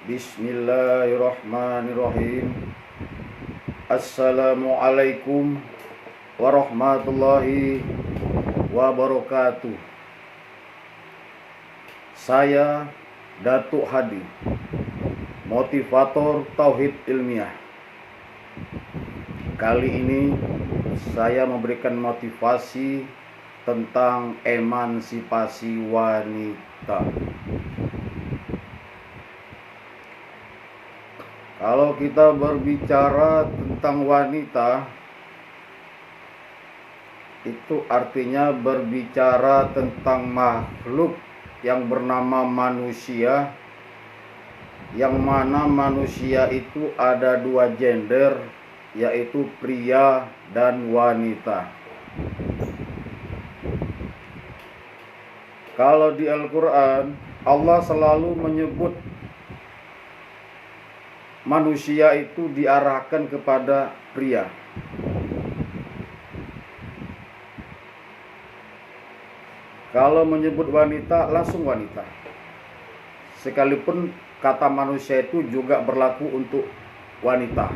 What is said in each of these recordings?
Bismillahirrahmanirrahim. Assalamualaikum warahmatullahi wabarakatuh. Saya Datuk Hadi, motivator Tauhid Ilmiah. Kali ini saya memberikan motivasi tentang emansipasi wanita. Kalau kita berbicara tentang wanita, itu artinya berbicara tentang makhluk yang bernama manusia, yang mana manusia itu ada dua gender, yaitu pria dan wanita. Kalau di Al-Quran, Allah selalu menyebut manusia itu diarahkan kepada pria. Kalau menyebut wanita, langsung wanita. Sekalipun kata manusia itu juga berlaku untuk wanita.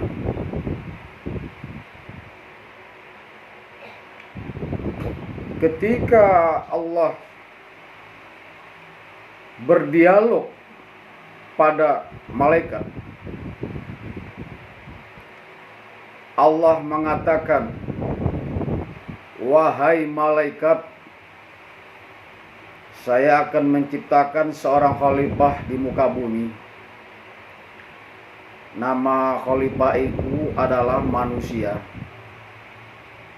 Ketika Allah berdialog pada malaikat, Allah mengatakan, "Wahai malaikat, saya akan menciptakan seorang khalifah di muka bumi. Nama khalifah itu adalah manusia.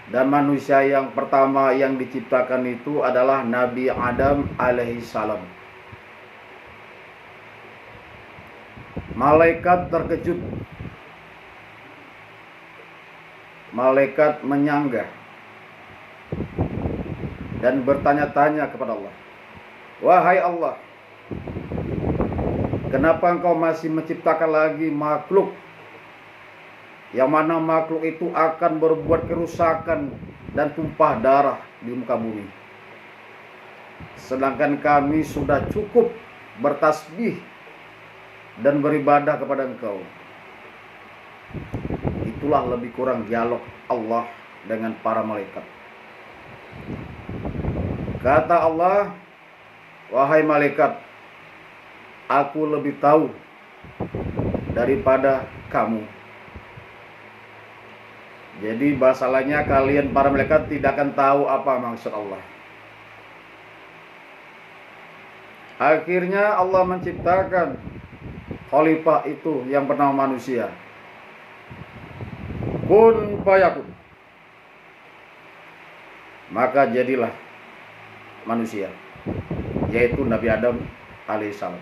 Dan manusia yang pertama yang diciptakan itu adalah Nabi Adam alaihissalam." Malaikat terkejut. Malaikat menyanggah dan bertanya-tanya kepada Allah, "Wahai Allah, kenapa engkau masih menciptakan lagi makhluk yang mana makhluk itu akan berbuat kerusakan dan tumpah darah di muka bumi? Sedangkan kami sudah cukup bertasbih dan beribadah kepada engkau." Itulah lebih kurang dialog Allah dengan para malaikat. Kata Allah, "Wahai malaikat, aku lebih tahu daripada kamu." Jadi bahasa lainnya, kalian para malaikat tidak akan tahu apa maksud Allah. Akhirnya Allah menciptakan khalifah itu yang bernama manusia. Kun fayakun. Maka jadilah manusia, yaitu Nabi Adam alaihissalam.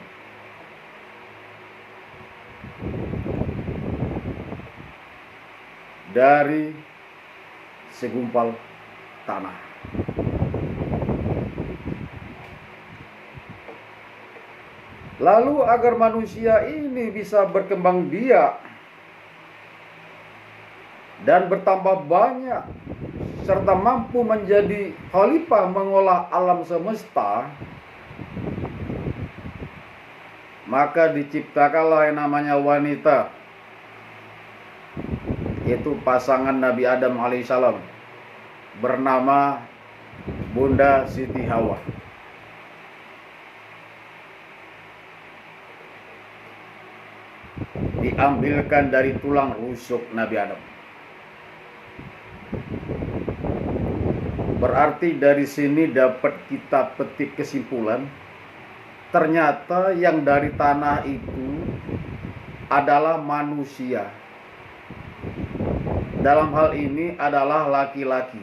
Dari segumpal tanah. Lalu agar manusia ini bisa berkembang biak dan bertambah banyak serta mampu menjadi khalifah mengolah alam semesta, maka diciptakanlah yang namanya wanita, yaitu pasangan Nabi Adam alaihissalam, bernama Bunda Siti Hawa. Diambilkan dari tulang rusuk Nabi Adam. Berarti dari sini dapat kita petik kesimpulan, ternyata yang dari tanah itu adalah manusia. Dalam hal ini adalah laki-laki.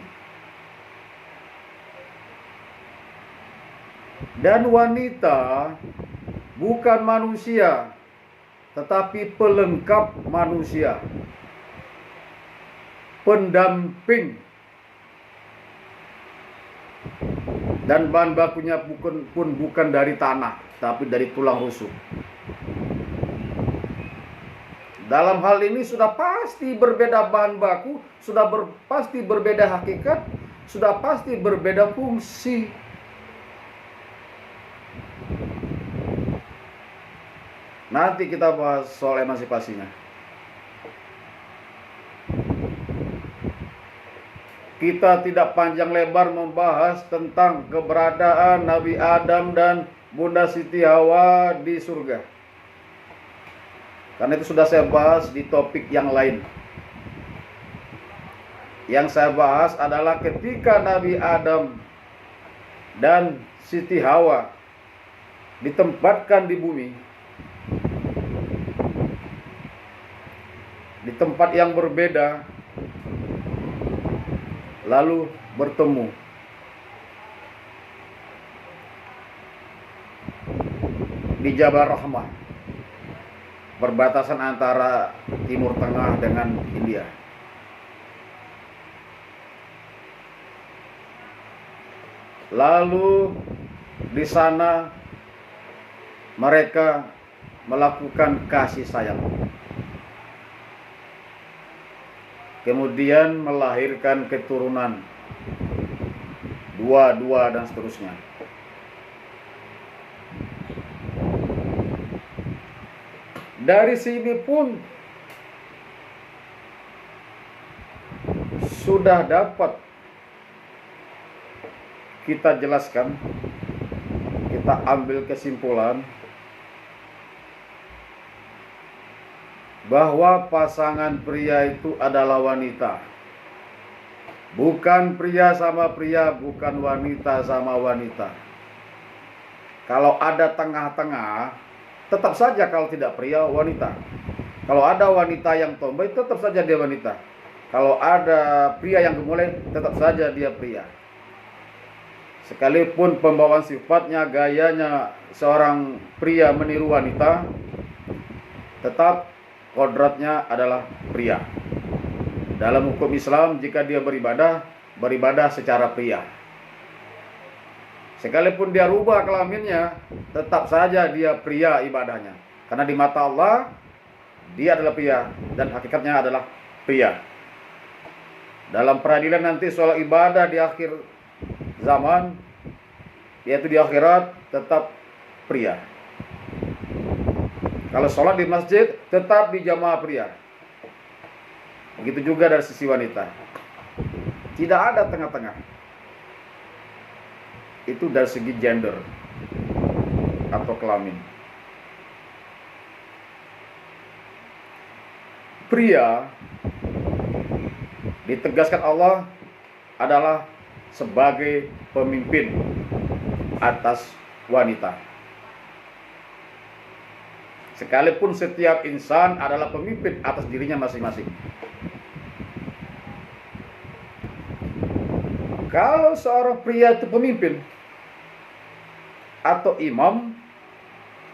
Dan wanita bukan manusia, tetapi pelengkap manusia, pendamping. Dan bahan bakunya pun bukan dari tanah, tapi dari tulang rusuk. Dalam hal ini sudah pasti berbeda bahan baku, sudah pasti berbeda hakikat, sudah pasti berbeda fungsi. Nanti kita bahas soal emansipasinya. Kita tidak panjang lebar membahas tentang keberadaan Nabi Adam dan Bunda Siti Hawa di surga, karena itu sudah saya bahas di topik yang lain. Yang saya bahas adalah ketika Nabi Adam dan Siti Hawa ditempatkan di bumi, di tempat yang berbeda, lalu bertemu. Di Jabal Rahmah, perbatasan antara Timur Tengah dengan India. Lalu di sana mereka melakukan kasih sayang, kemudian melahirkan keturunan, dua dan seterusnya. Dari sini pun sudah dapat kita jelaskan, kita ambil kesimpulan bahwa pasangan pria itu adalah wanita. Bukan pria sama pria, bukan wanita sama wanita. Kalau ada tengah-tengah, tetap saja kalau tidak pria, wanita. Kalau ada wanita yang tomboy, tetap saja dia wanita. Kalau ada pria yang gemulai, tetap saja dia pria. Sekalipun pembawaan sifatnya, gayanya seorang pria meniru wanita, tetap kodratnya adalah pria. Dalam hukum Islam, jika dia beribadah secara pria. Sekalipun dia rubah kelaminnya, tetap saja dia pria ibadahnya. Karena di mata Allah, dia adalah pria dan hakikatnya adalah pria. Dalam peradilan nanti soal ibadah di akhir zaman, yaitu di akhirat, tetap pria. Kalau sholat di masjid, tetap di jamaah pria. Begitu juga dari sisi wanita. Tidak ada tengah-tengah. Itu dari segi gender atau kelamin. Pria ditegaskan Allah adalah sebagai pemimpin atas wanita. Sekalipun setiap insan adalah pemimpin atas dirinya masing-masing. Kalau seorang pria itu pemimpin atau imam,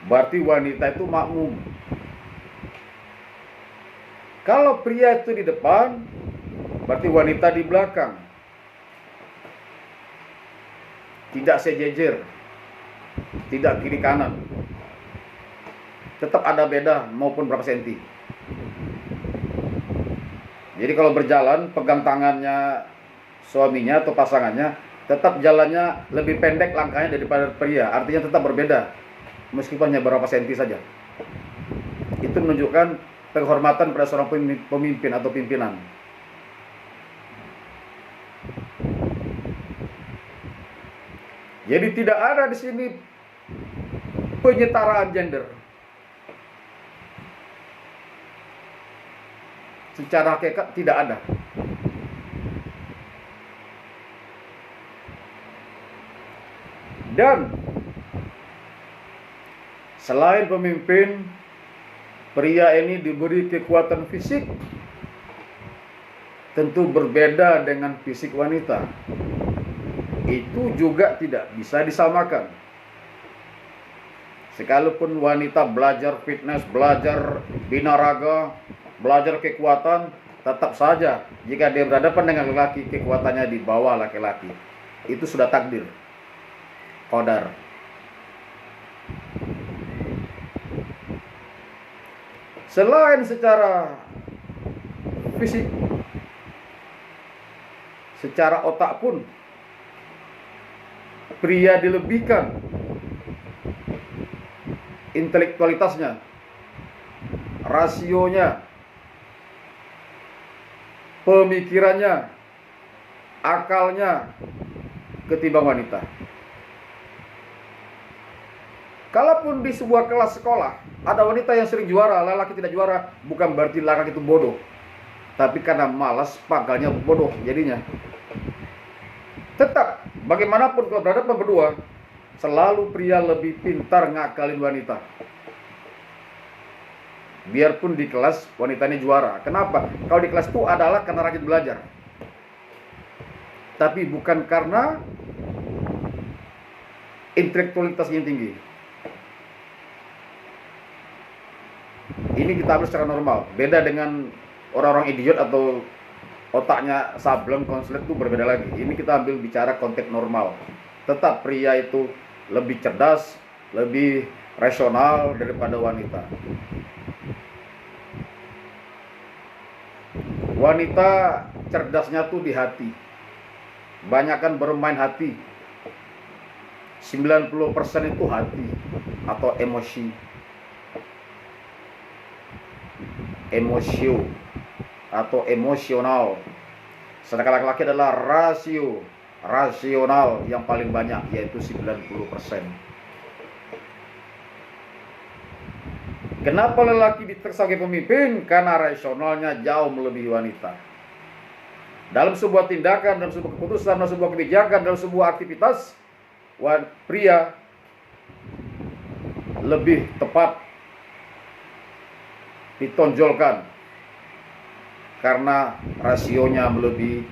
berarti wanita itu makmum. Kalau pria itu di depan, berarti wanita di belakang. Tidak sejejer, tidak kiri kanan. Tetap ada beda maupun berapa senti. Jadi kalau berjalan, pegang tangannya suaminya atau pasangannya, tetap jalannya lebih pendek langkahnya daripada pria. Artinya tetap berbeda, meskipun hanya berapa senti saja. Itu menunjukkan penghormatan pada seorang pemimpin atau pimpinan. Jadi tidak ada di sini penyetaraan gender. Secara hakikat tidak ada. Dan selain pemimpin, pria ini diberi kekuatan fisik, tentu berbeda dengan fisik wanita. Itu juga tidak bisa disamakan. Sekalipun wanita belajar fitness, belajar binaraga, belajar kekuatan, tetap saja jika dia berhadapan dengan lelaki, kekuatannya di bawah laki-laki. Itu sudah takdir, qadar. Selain secara fisik, secara otak pun pria dilebihkan intelektualitasnya rasionya, pemikirannya, akalnya ketimbang wanita. Kalaupun di sebuah kelas sekolah ada wanita yang sering juara, lelaki tidak juara, bukan berarti lelaki itu bodoh, tapi karena malas pagalnya bodoh jadinya. Tetap bagaimanapun kalau berhadapan berdua, selalu pria lebih pintar ngakalin wanita. Biarpun di kelas wanitanya juara. Kenapa? Kalau di kelas itu adalah karena rajin belajar, tapi bukan karena intelektualitasnya yang tinggi. Ini kita ambil secara normal. Beda dengan orang-orang idiot atau otaknya sableng, konslet itu berbeda lagi. Ini kita ambil bicara konteks normal. Tetap pria itu lebih cerdas, lebih rasional daripada wanita. Wanita cerdasnya tuh di hati. Banyakan bermain hati. 90% itu hati atau emosi. Emosio atau emosional. Sedangkan laki-laki adalah rasional yang paling banyak, yaitu 90%. Kenapa lelaki diterima sebagai pemimpin? Karena rasionalnya jauh melebihi wanita. Dalam sebuah tindakan, dalam sebuah keputusan, dalam sebuah kebijakan, dalam sebuah aktivitas, pria lebih tepat ditonjolkan karena rasionya melebihi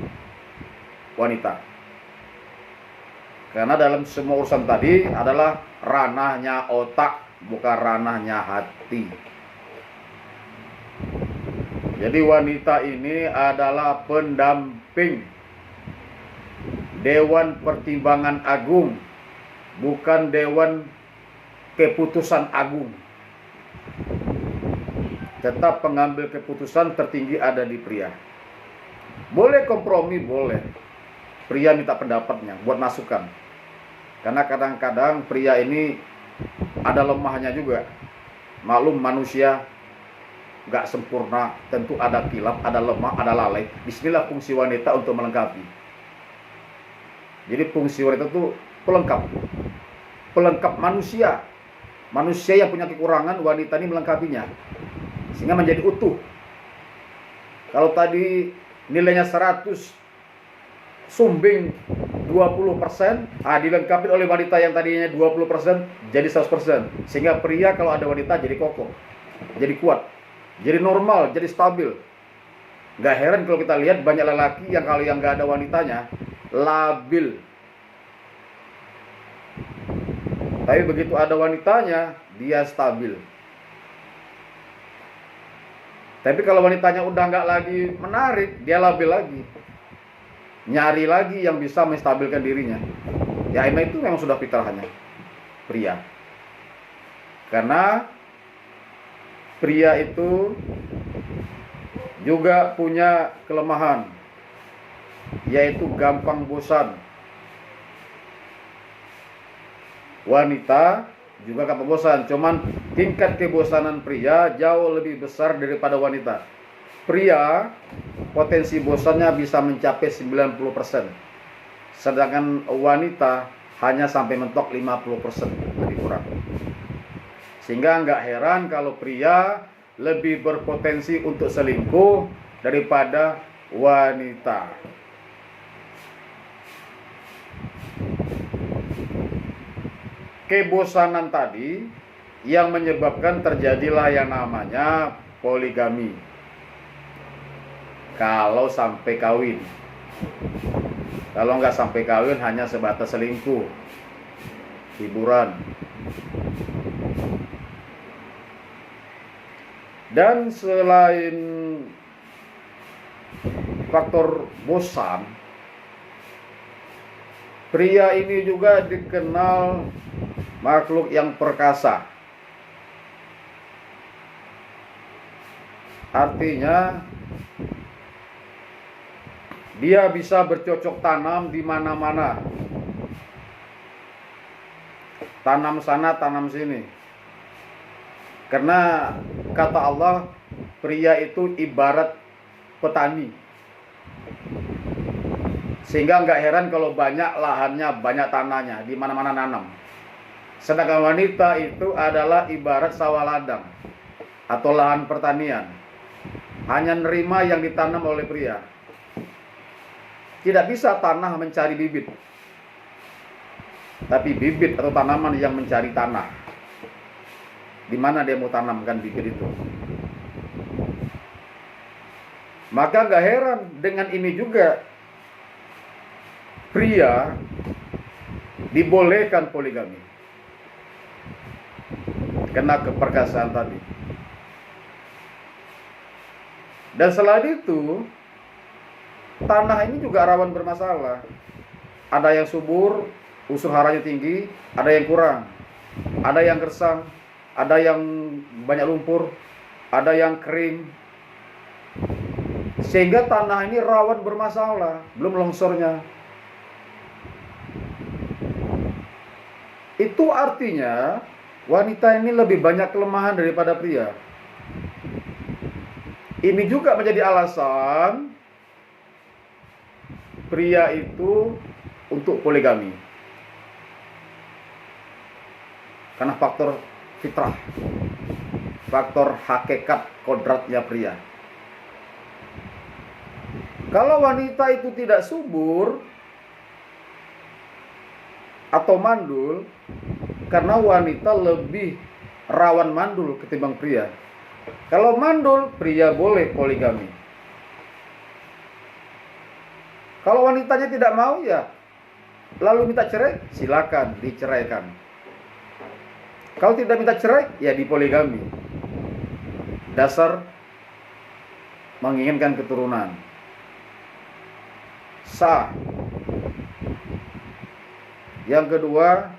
wanita. Karena dalam semua urusan tadi adalah ranahnya otak, bukan ranahnya hati. Jadi wanita ini adalah pendamping Dewan Pertimbangan Agung, bukan Dewan Keputusan Agung. Tetap pengambil keputusan tertinggi ada di pria. Boleh kompromi, boleh. Pria minta pendapatnya, buat masukan. Karena kadang-kadang pria ini ada lemahnya juga. Maklum manusia gak sempurna, tentu ada kilap, ada lemah, ada lalai. Disinilah fungsi wanita untuk melengkapi. Jadi fungsi wanita itu pelengkap manusia. Manusia yang punya kekurangan, wanita ini melengkapinya, sehingga menjadi utuh. Kalau tadi nilainya 100, sumbing 20%, dilengkapi oleh wanita yang tadinya 20% jadi 100%. Sehingga pria kalau ada wanita jadi kokoh, jadi kuat, jadi normal, jadi stabil. Gak heran kalau kita lihat banyak lelaki yang kalau yang gak ada wanitanya labil. Tapi begitu ada wanitanya, dia stabil. Tapi kalau wanitanya udah nggak lagi menarik, dia labil lagi. Nyari lagi yang bisa menstabilkan dirinya. Ya emang itu memang sudah fitrahnya pria. Karena pria itu juga punya kelemahan, yaitu gampang bosan. Wanita juga gampang bosan, cuman tingkat kebosanan pria jauh lebih besar daripada wanita. Pria potensi bosannya bisa mencapai 90%, sedangkan wanita hanya sampai mentok 50%, lebih kurang. Sehingga nggak heran kalau pria lebih berpotensi untuk selingkuh daripada wanita. Kebosanan tadi yang menyebabkan terjadilah yang namanya poligami. Kalau sampai kawin. Kalau nggak sampai kawin hanya sebatas selingkuh, hiburan. Dan selain faktor bosan, pria ini juga dikenal makhluk yang perkasa. Artinya dia bisa bercocok tanam di mana-mana. Tanam sana, tanam sini. Karena kata Allah, pria itu ibarat petani. Sehingga nggak heran kalau banyak lahannya, banyak tanahnya, di mana-mana nanam. Sedangkan wanita itu adalah ibarat sawah ladang atau lahan pertanian. Hanya nerima yang ditanam oleh pria. Tidak bisa tanah mencari bibit, tapi bibit atau tanaman yang mencari tanah. Di mana dia mau tanamkan bibit itu. Maka gak heran dengan ini juga pria dibolehkan poligami karena keperkasaan tadi. Dan selain itu, tanah ini juga rawan bermasalah. Ada yang subur, unsur haranya tinggi, ada yang kurang, ada yang gersang, ada yang banyak lumpur, ada yang kering. Sehingga tanah ini rawan bermasalah, belum longsornya. Itu artinya wanita ini lebih banyak kelemahan daripada pria. Ini juga menjadi alasan pria itu untuk poligami. Karena faktor fitrah, faktor hakikat kodratnya pria. Kalau wanita itu tidak subur atau mandul, karena wanita lebih rawan mandul ketimbang pria. Kalau mandul, pria boleh poligami. Kalau wanitanya tidak mau, ya lalu minta cerai, silakan diceraikan. Kalau tidak minta cerai, ya dipoligami. Dasar menginginkan keturunan. Sah. Yang kedua,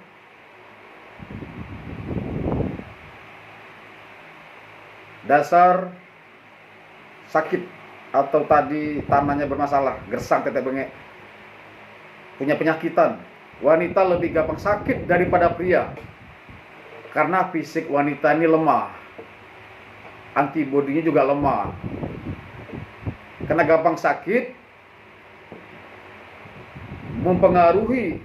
dasar sakit atau tadi tanahnya bermasalah, gersang, tetek bengek, punya penyakitan. Wanita lebih gampang sakit daripada pria. Karena fisik wanita ini lemah, antibodinya juga lemah. Karena gampang sakit, mempengaruhi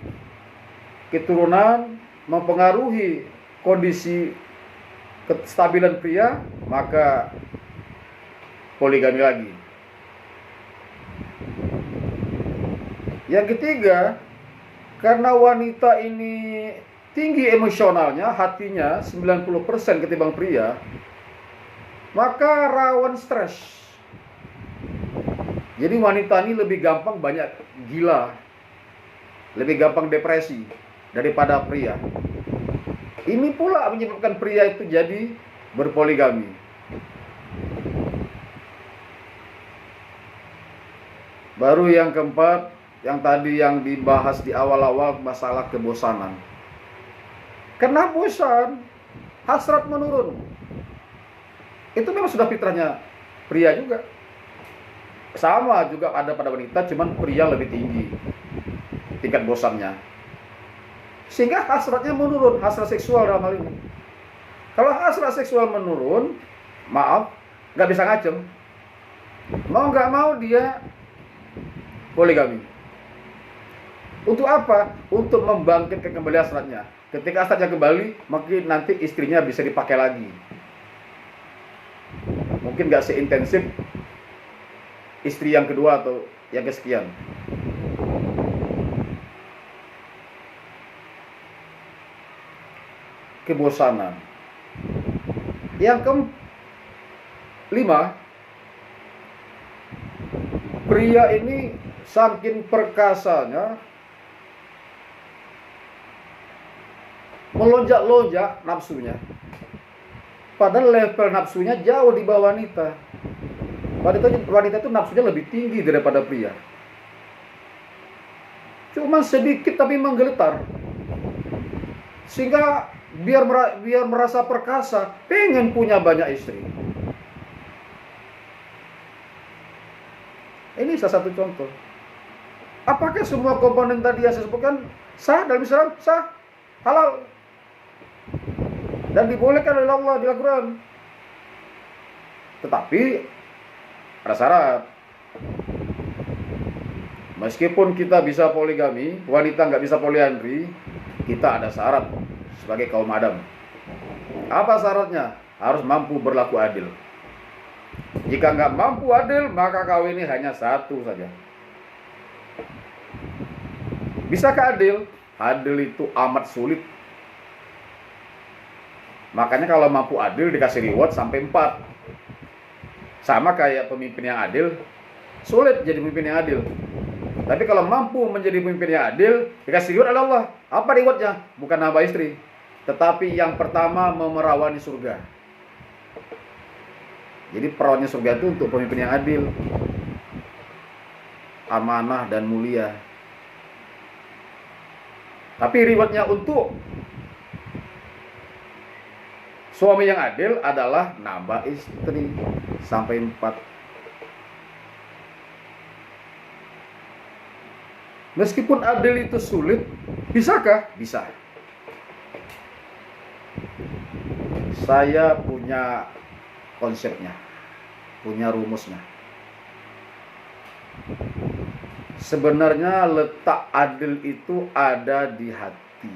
keturunan, mempengaruhi kondisi kestabilan pria, maka poligami lagi. Yang ketiga, karena wanita ini tinggi emosionalnya, hatinya 90% ketimbang pria, maka rawan stres. Jadi wanita ini lebih gampang banyak gila, lebih gampang depresi daripada pria. Ini pula menyebabkan pria itu jadi berpoligami. Baru yang keempat, yang tadi yang dibahas di awal-awal, masalah kebosanan. Karena bosan, hasrat menurun. Itu memang sudah fitrahnya pria juga. Sama juga ada pada wanita, cuman pria lebih tinggi tingkat bosannya. Sehingga hasratnya menurun, hasrat seksual dalam hal ini. Kalau hasrat seksual menurun, maaf, nggak bisa ngacem. Mau nggak mau dia poligami. Untuk apa? Untuk membangkitkan kembali hasratnya. Ketika hasratnya kembali, mungkin nanti istrinya bisa dipakai lagi. Mungkin nggak seintensif istri yang kedua atau yang kesekian. Kebosanan. Yang kelima, pria ini saking perkasanya melonjak-lonjak nafsunya. Padahal level nafsunya jauh di bawah wanita. Wanita itu nafsunya lebih tinggi daripada pria. Cuma sedikit tapi menggeletar. Sehingga biar merasa perkasa, pengen punya banyak istri. Ini salah satu contoh. Apakah semua komponen tadi yang saya sebutkan sah dalam Islam? Sah, halal. dan dibolehkan oleh Allah di Al-Quran. Tetapi ada syarat. Meskipun kita bisa poligami, wanita nggak bisa poliandri, kita ada syarat sebagai kaum Adam. Apa syaratnya? Harus mampu berlaku adil. Jika nggak mampu adil, maka kawin ini hanya satu saja. Bisakah adil? Adil itu amat sulit. Makanya kalau mampu adil dikasih reward sampai 4. Sama kayak pemimpin yang adil, sulit jadi pemimpin yang adil. Tapi kalau mampu menjadi pemimpin yang adil, dikasih reward oleh Allah. Apa rewardnya? Bukan nambah istri, tetapi yang pertama memerawani surga. Jadi perawannya surga itu untuk pemimpin yang adil, amanah dan mulia. Tapi rewardnya untuk suami yang adil adalah nambah istri sampai 4. Meskipun adil itu sulit, bisakah? Bisa. Saya punya konsepnya, punya rumusnya. Sebenarnya letak adil itu ada di hati.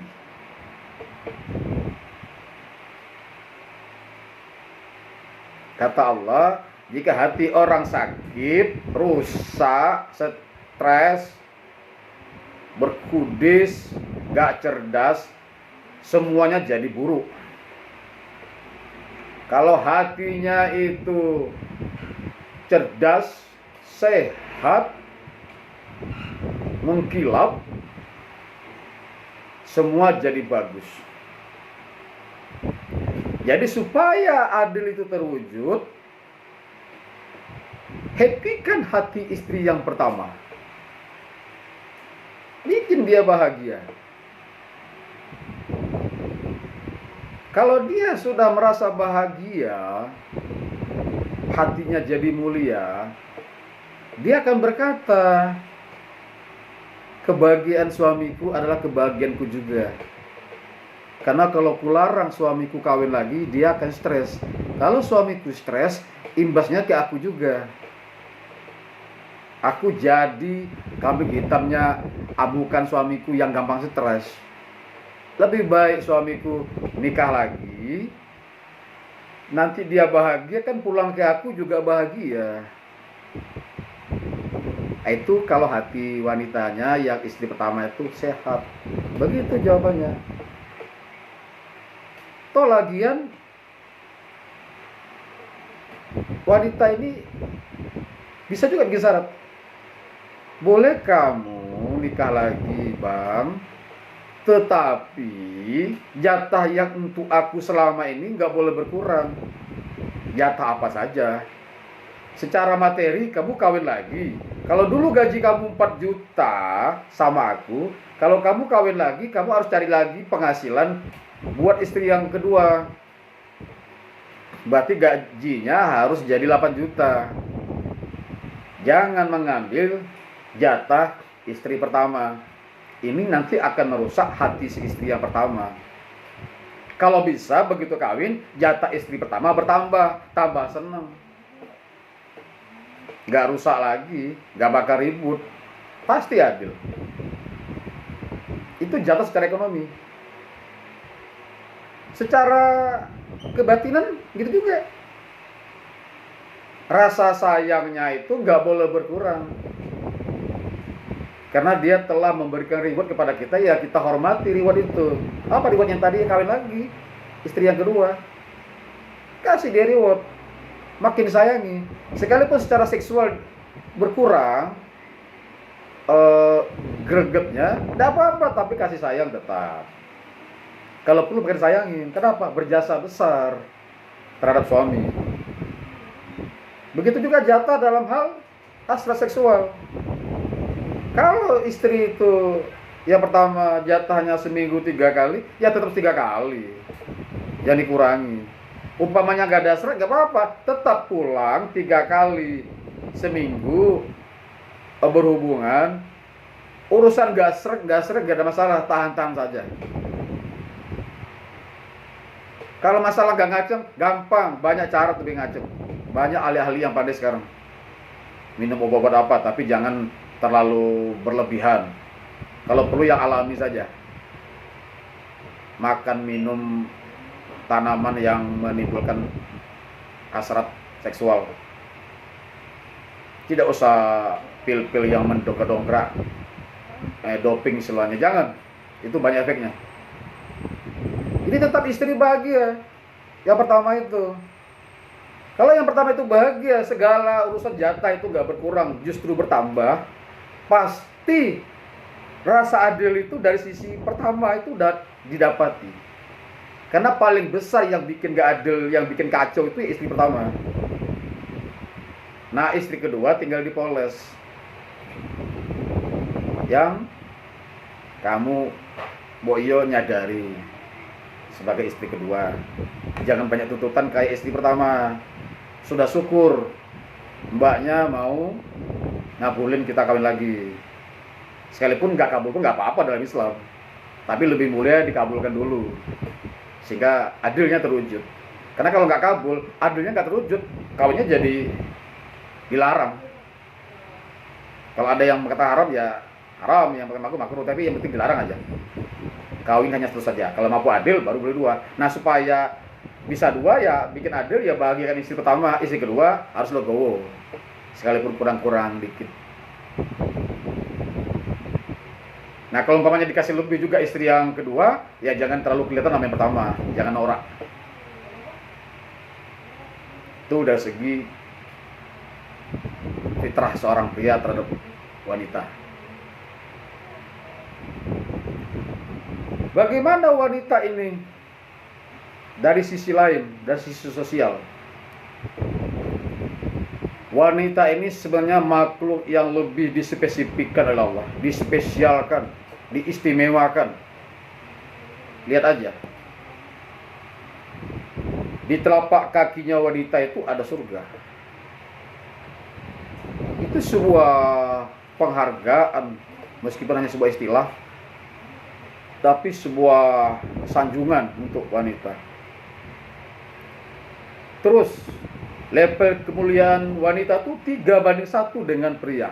Kata Allah, jika hati orang sakit, rusak, stres, berkudis, gak cerdas, semuanya jadi buruk. Kalau hatinya itu cerdas, sehat, mengkilap, semua jadi bagus. Jadi supaya adil itu terwujud, happykan hati istri yang pertama. Bikin dia bahagia. Kalau dia sudah merasa bahagia, hatinya jadi mulia, dia akan berkata, kebahagiaan suamiku adalah kebahagiaanku juga. Karena kalau kularang suamiku kawin lagi, dia akan stres. Kalau suamiku stres, imbasnya ke aku juga. Aku jadi kambing hitamnya abukan suamiku yang gampang stres. Lebih baik suamiku nikah lagi, nanti dia bahagia, kan pulang ke aku juga bahagia. Itu kalau hati wanitanya yang istri pertama itu sehat. Begitu jawabannya. Toh lagian wanita ini bisa juga bikin syarat. Boleh kamu nikah lagi, Bang, tetapi jatah yang untuk aku selama ini nggak boleh berkurang. Jatah apa saja. Secara materi kamu kawin lagi. Kalau dulu gaji kamu 4 juta sama aku, kalau kamu kawin lagi, kamu harus cari lagi penghasilan buat istri yang kedua. Berarti gajinya harus jadi 8 juta. Jangan mengambil jatah istri pertama. Ini nanti akan merusak hati si istri yang pertama. Kalau bisa begitu kawin, jatah istri pertama bertambah, tambah seneng. Gak rusak lagi, gak bakal ribut, pasti adil. Itu jatah secara ekonomi. Secara kebatinan gitu juga. Rasa sayangnya itu gak boleh berkurang. Karena dia telah memberikan reward kepada kita, ya kita hormati reward itu. Apa reward yang tadi kawin lagi, istri yang kedua? Kasih dia reward, makin sayangi. Sekalipun secara seksual berkurang gregetnya, tidak apa-apa, tapi kasih sayang tetap. Kalau perlu bukan sayangin. Kenapa? Berjasa besar terhadap suami. Begitu juga jatah dalam hal hasrat seksual. Kalau istri itu yang pertama jatahnya seminggu 3 kali, ya tetap 3 kali. Jangan dikurangi. Umpamanya gak ada seret, gak apa-apa, tetap pulang 3 kali seminggu berhubungan. Urusan gak seret gak ada masalah, tahan-tahan saja. Kalau masalah gak ngaceng, gampang, banyak cara untuk ngaceng. Banyak ahli-ahli yang pandai sekarang. Minum obat-obat apa, tapi jangan terlalu berlebihan. Kalau perlu yang alami saja. Makan, minum tanaman yang menimbulkan hasrat seksual. Tidak usah pil-pil yang mendongkrak, doping istilahnya. Jangan, itu banyak efeknya. Jadi tetap istri bahagia. Yang pertama itu. Kalau yang pertama itu bahagia, segala urusan jatah itu gak berkurang, justru bertambah. Pasti rasa adil itu dari sisi pertama itu udah didapati. Karena paling besar yang bikin gak adil, yang bikin kacau itu istri pertama. Nah, istri kedua tinggal dipoles. Yang kamu Boyo nyadari sebagai istri kedua. Jangan banyak tuntutan kayak istri pertama. Sudah syukur mbaknya mau ngabulin kita kawin lagi. Sekalipun nggak kabul pun nggak apa-apa dalam Islam. Tapi lebih mulia dikabulkan dulu. Sehingga adilnya terwujud. Karena kalau nggak kabul, adilnya nggak terwujud, kawinnya jadi dilarang. Kalau ada yang berkata haram ya haram, yang berkata makruh, tapi yang penting dilarang aja. Kawin hanya terus saja. Kalau mampu adil baru boleh dua. Nah, supaya bisa dua ya bikin adil ya bahagiakan istri pertama, istri kedua harus legowo. Sekalipun kurang-kurang dikit. Nah, kalau umpamanya dikasih lebih juga istri yang kedua, ya jangan terlalu kelihatan sama yang pertama, jangan norak. Itu dari segi fitrah seorang pria terhadap wanita. Bagaimana wanita ini dari sisi lain, dari sisi sosial? Wanita ini sebenarnya makhluk yang lebih dispesifikkan oleh Allah, dispesialkan, diistimewakan. Lihat aja. Di telapak kakinya wanita itu ada surga. Itu sebuah penghargaan, meskipun hanya sebuah istilah, tapi sebuah sanjungan untuk wanita. Terus level kemuliaan wanita itu 3:1 dengan pria.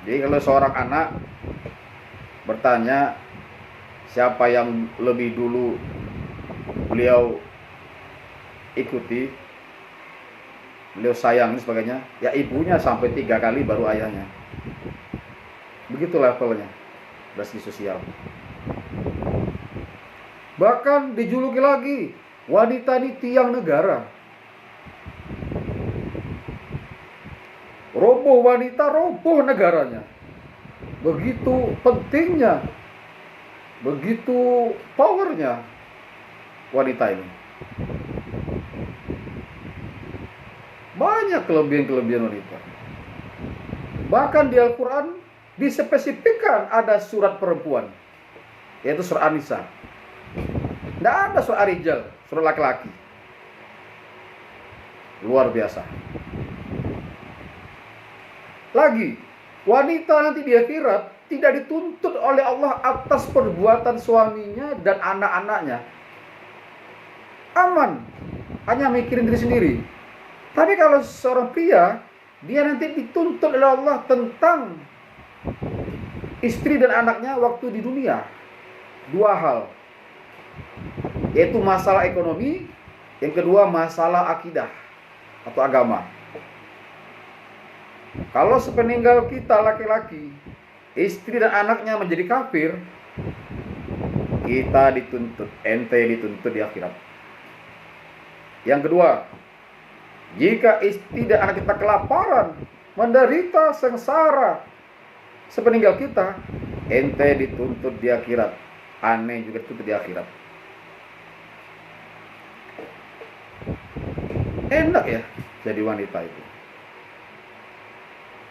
Jadi kalau seorang anak bertanya siapa yang lebih dulu beliau ikuti, beliau sayang dan sebagainya, ya ibunya sampai 3 kali baru ayahnya. Begitu levelnya dari segi sosial. Bahkan dijuluki lagi, wanita ini tiang negara. Roboh wanita, roboh negaranya. Begitu pentingnya, begitu powernya wanita ini. Banyak kelebihan-kelebihan wanita. Bahkan di Al-Quran dispesifikkan ada surat perempuan, yaitu surat An-Nisa. Tidak ada surat Ar-Rijal, surat laki-laki. Luar biasa. Lagi, wanita nanti di akhirat tidak dituntut oleh Allah atas perbuatan suaminya dan anak-anaknya. Aman, hanya mikirin diri sendiri. Tapi kalau seorang pria, dia nanti dituntut oleh Allah tentang istri dan anaknya waktu di dunia. 2 hal, yaitu masalah ekonomi, yang kedua masalah akidah atau agama. Kalau sepeninggal kita laki-laki, istri dan anaknya menjadi kafir, kita dituntut, ente dituntut di akhirat. Yang kedua, jika istri dan anak kita kelaparan, menderita sengsara sepeninggal kita, ente dituntut di akhirat. Aneh juga dituntut di akhirat. Enak ya jadi wanita itu.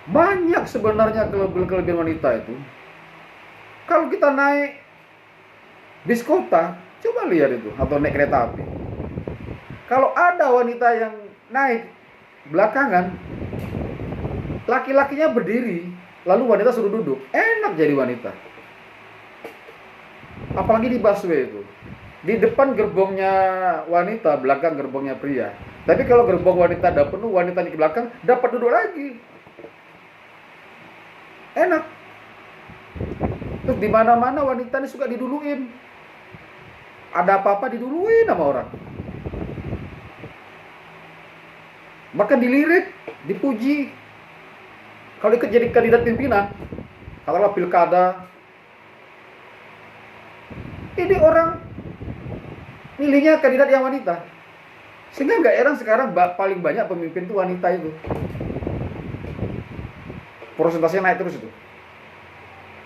Banyak sebenarnya kelebihan wanita itu. Kalau kita naik bis kota, coba lihat itu, atau naik kereta api. Kalau ada wanita yang naik belakangan, laki-lakinya berdiri, lalu wanita suruh duduk. Enak jadi wanita. Apalagi di busway itu. Di depan gerbongnya wanita, belakang gerbongnya pria. Tapi kalau gerbong wanita udah penuh, wanitanya ke belakang, dapat duduk lagi. Enak. Terus di mana-mana wanita ini suka diduluin. Ada apa-apa diduluin sama orang. Bahkan dilirik, dipuji. Kalau ikut jadi kandidat pimpinan, katakanlah pilkada, ini orang milihnya kandidat yang wanita. Sehingga nggak heran sekarang paling banyak pemimpin itu wanita itu. Persentasenya naik terus itu.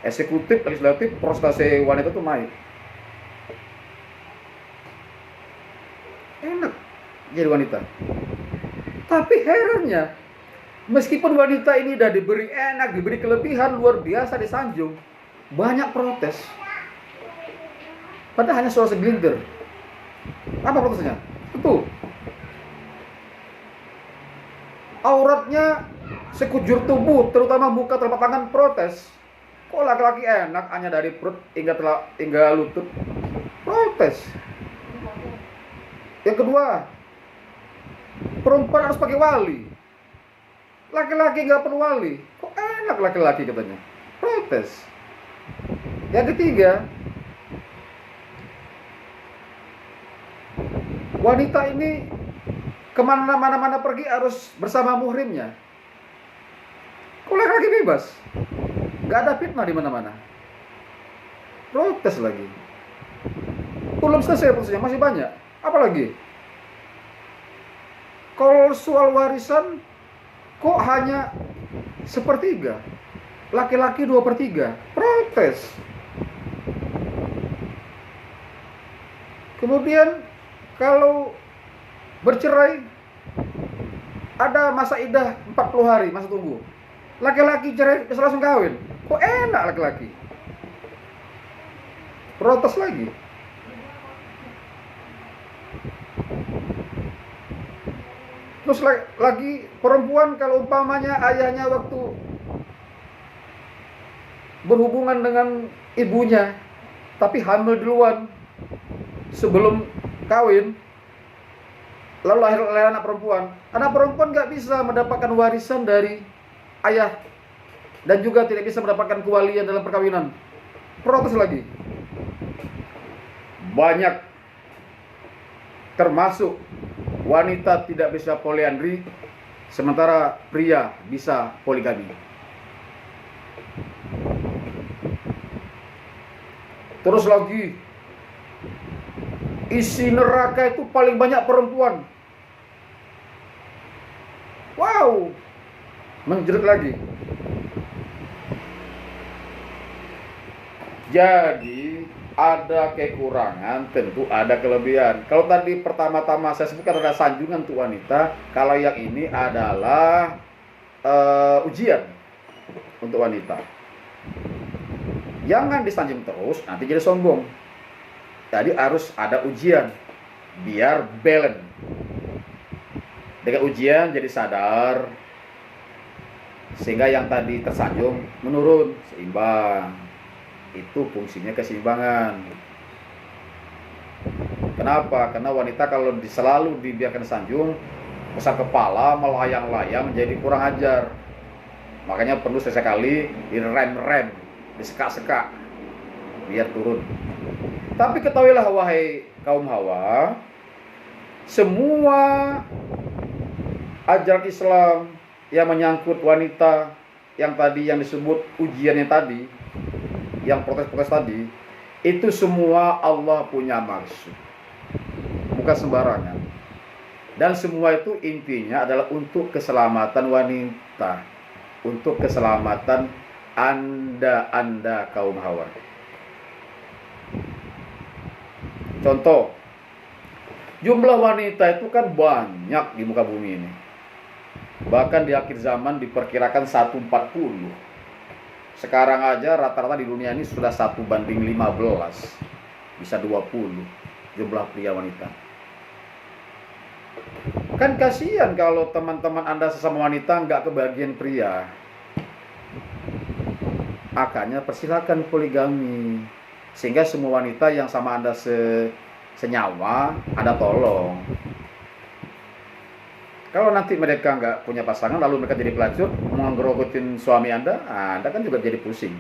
Eksekutif, legislatif, persentase wanita itu naik. Enak jadi wanita. Tapi herannya, meskipun wanita ini udah diberi enak, diberi kelebihan luar biasa disanjung, banyak protes. Padahal hanya soal segelintir. Apa protesnya? Itu auratnya sekujur tubuh, terutama muka, telapak tangan, protes. Kok laki-laki enak hanya dari perut hingga lutut? Protes. Yang kedua, perempuan harus pakai wali. Laki-laki nggak perlu wali. Kok enak laki-laki katanya? Protes. Yang ketiga, wanita ini kemana-mana pergi harus bersama muhrimnya. Kok laki-laki bebas? Gak ada fitnah di mana-mana. Protes lagi. Belum selesai prosesnya, masih banyak. Apalagi? Kalau soal warisan, kok hanya 1/3? Laki-laki 2/3. Protes. Kemudian kalau bercerai, ada masa iddah 40 hari, masa tunggu. Laki-laki cerai bisa langsung kawin. Kok enak laki-laki? Protes lagi. Terus lagi perempuan kalau umpamanya ayahnya waktu berhubungan dengan ibunya, tapi hamil duluan sebelum kawin, lalu lahir anak perempuan. Anak perempuan nggak bisa mendapatkan warisan dari ayah dan juga tidak bisa mendapatkan kewalian dalam perkawinan. Protes lagi. Banyak, termasuk wanita tidak bisa poliandri, sementara pria bisa poligami. Terus lagi, isi neraka itu paling banyak perempuan. Wow, menjerit lagi. Jadi ada kekurangan, tentu ada kelebihan. Kalau tadi pertama-tama saya sebutkan ada sanjungan untuk wanita, kalau yang ini adalah ujian untuk wanita. Jangan disanjung terus, nanti jadi sombong. Jadi harus ada ujian, biar balance. Dengan ujian jadi sadar, sehingga yang tadi tersanjung menurun, seimbang. Itu fungsinya keseimbangan. Kenapa? Karena wanita kalau selalu dibiarkan sanjung, besar kepala, melayang-layang, menjadi kurang ajar. Makanya perlu sesekali direm-rem, diseka-seka, biar turun. Tapi ketahuilah wahai kaum Hawa, semua ajaran Islam yang menyangkut wanita, yang tadi yang disebut ujiannya tadi, yang protes-protes tadi, itu semua Allah punya maksud, bukan sembarangan. Dan semua itu intinya adalah untuk keselamatan wanita, untuk keselamatan anda kaum Hawa. Contoh, jumlah wanita itu kan banyak di muka bumi ini. Bahkan di akhir zaman diperkirakan 1/40. Sekarang aja rata-rata di dunia ini sudah 1/15. Bisa 20 jumlah pria wanita. Kan kasihan kalau teman-teman Anda sesama wanita nggak kebagian pria. Makanya persilakan poligami. Sehingga semua wanita yang sama Anda senyawa, Anda tolong. Kalau nanti mereka nggak punya pasangan, lalu mereka jadi pelacur, menggerogotin suami Anda kan juga jadi pusing.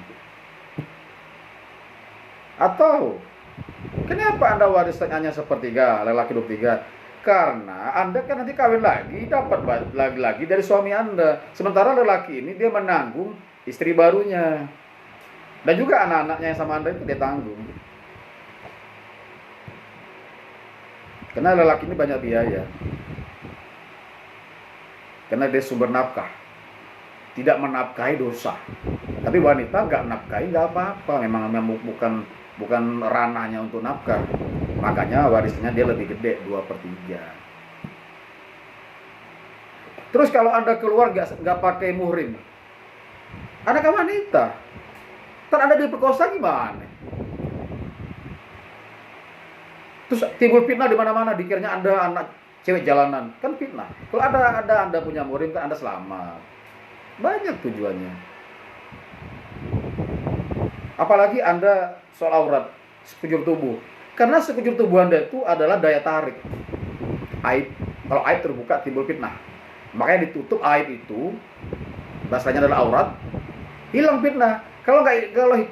Atau, kenapa Anda waris hanya sepertiga, lelaki 23? Karena Anda kan nanti kawin lagi, dapat lagi dari suami Anda. Sementara lelaki ini dia menanggung istri barunya. Dan juga anak-anaknya yang sama Anda itu dia tanggung. Karena lelaki ini banyak biaya. Karena dia sumber nafkah. Tidak menafkahi dosa. Tapi wanita nggak nafkahi nggak apa-apa. Memang bukan ranahnya untuk nafkah. Makanya warisnya dia lebih gede, 2/3. Terus kalau Anda keluar nggak pakai muhrim, Anda kan wanita, ntar Anda diperkosa gimana? Terus timbul fitnah di mana-mana, dikiranya Anda anak cewek jalanan, kan fitnah. Kalau Anda punya muhrim, kan Anda selamat. Banyak tujuannya. Apalagi Anda soal aurat, sekujur tubuh. Karena sekujur tubuh Anda itu adalah daya tarik. Aib. Kalau aib terbuka timbul fitnah. Makanya ditutup aib itu, bahasanya adalah aurat, hilang fitnah. Kalau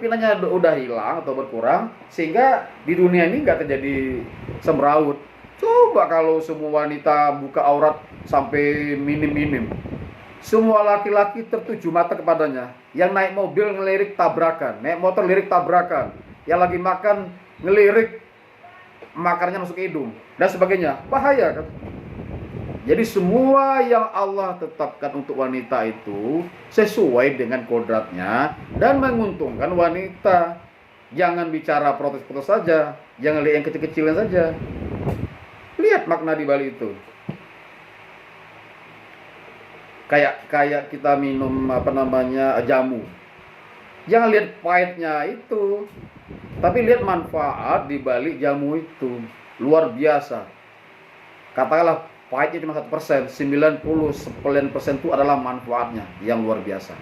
fitnahnya udah hilang atau berkurang, sehingga di dunia ini nggak terjadi semrawut. Coba kalau semua wanita buka aurat sampai minim-minim. Semua laki-laki tertuju mata kepadanya. Yang naik mobil ngelirik tabrakan, naik motor lirik tabrakan. Yang lagi makan ngelirik makanannya masuk ke hidung dan sebagainya. Bahaya kan? Jadi semua yang Allah tetapkan untuk wanita itu sesuai dengan kodratnya dan menguntungkan wanita. Jangan bicara protes-protes saja, jangan lihat yang kecil-kecilan saja. Lihat makna di balik itu. Kayak kita minum jamu. Jangan lihat pahitnya itu, tapi lihat manfaat di balik jamu itu. Luar biasa. Katakanlah pahitnya cuma 1%, 99% itu adalah manfaatnya yang luar biasa.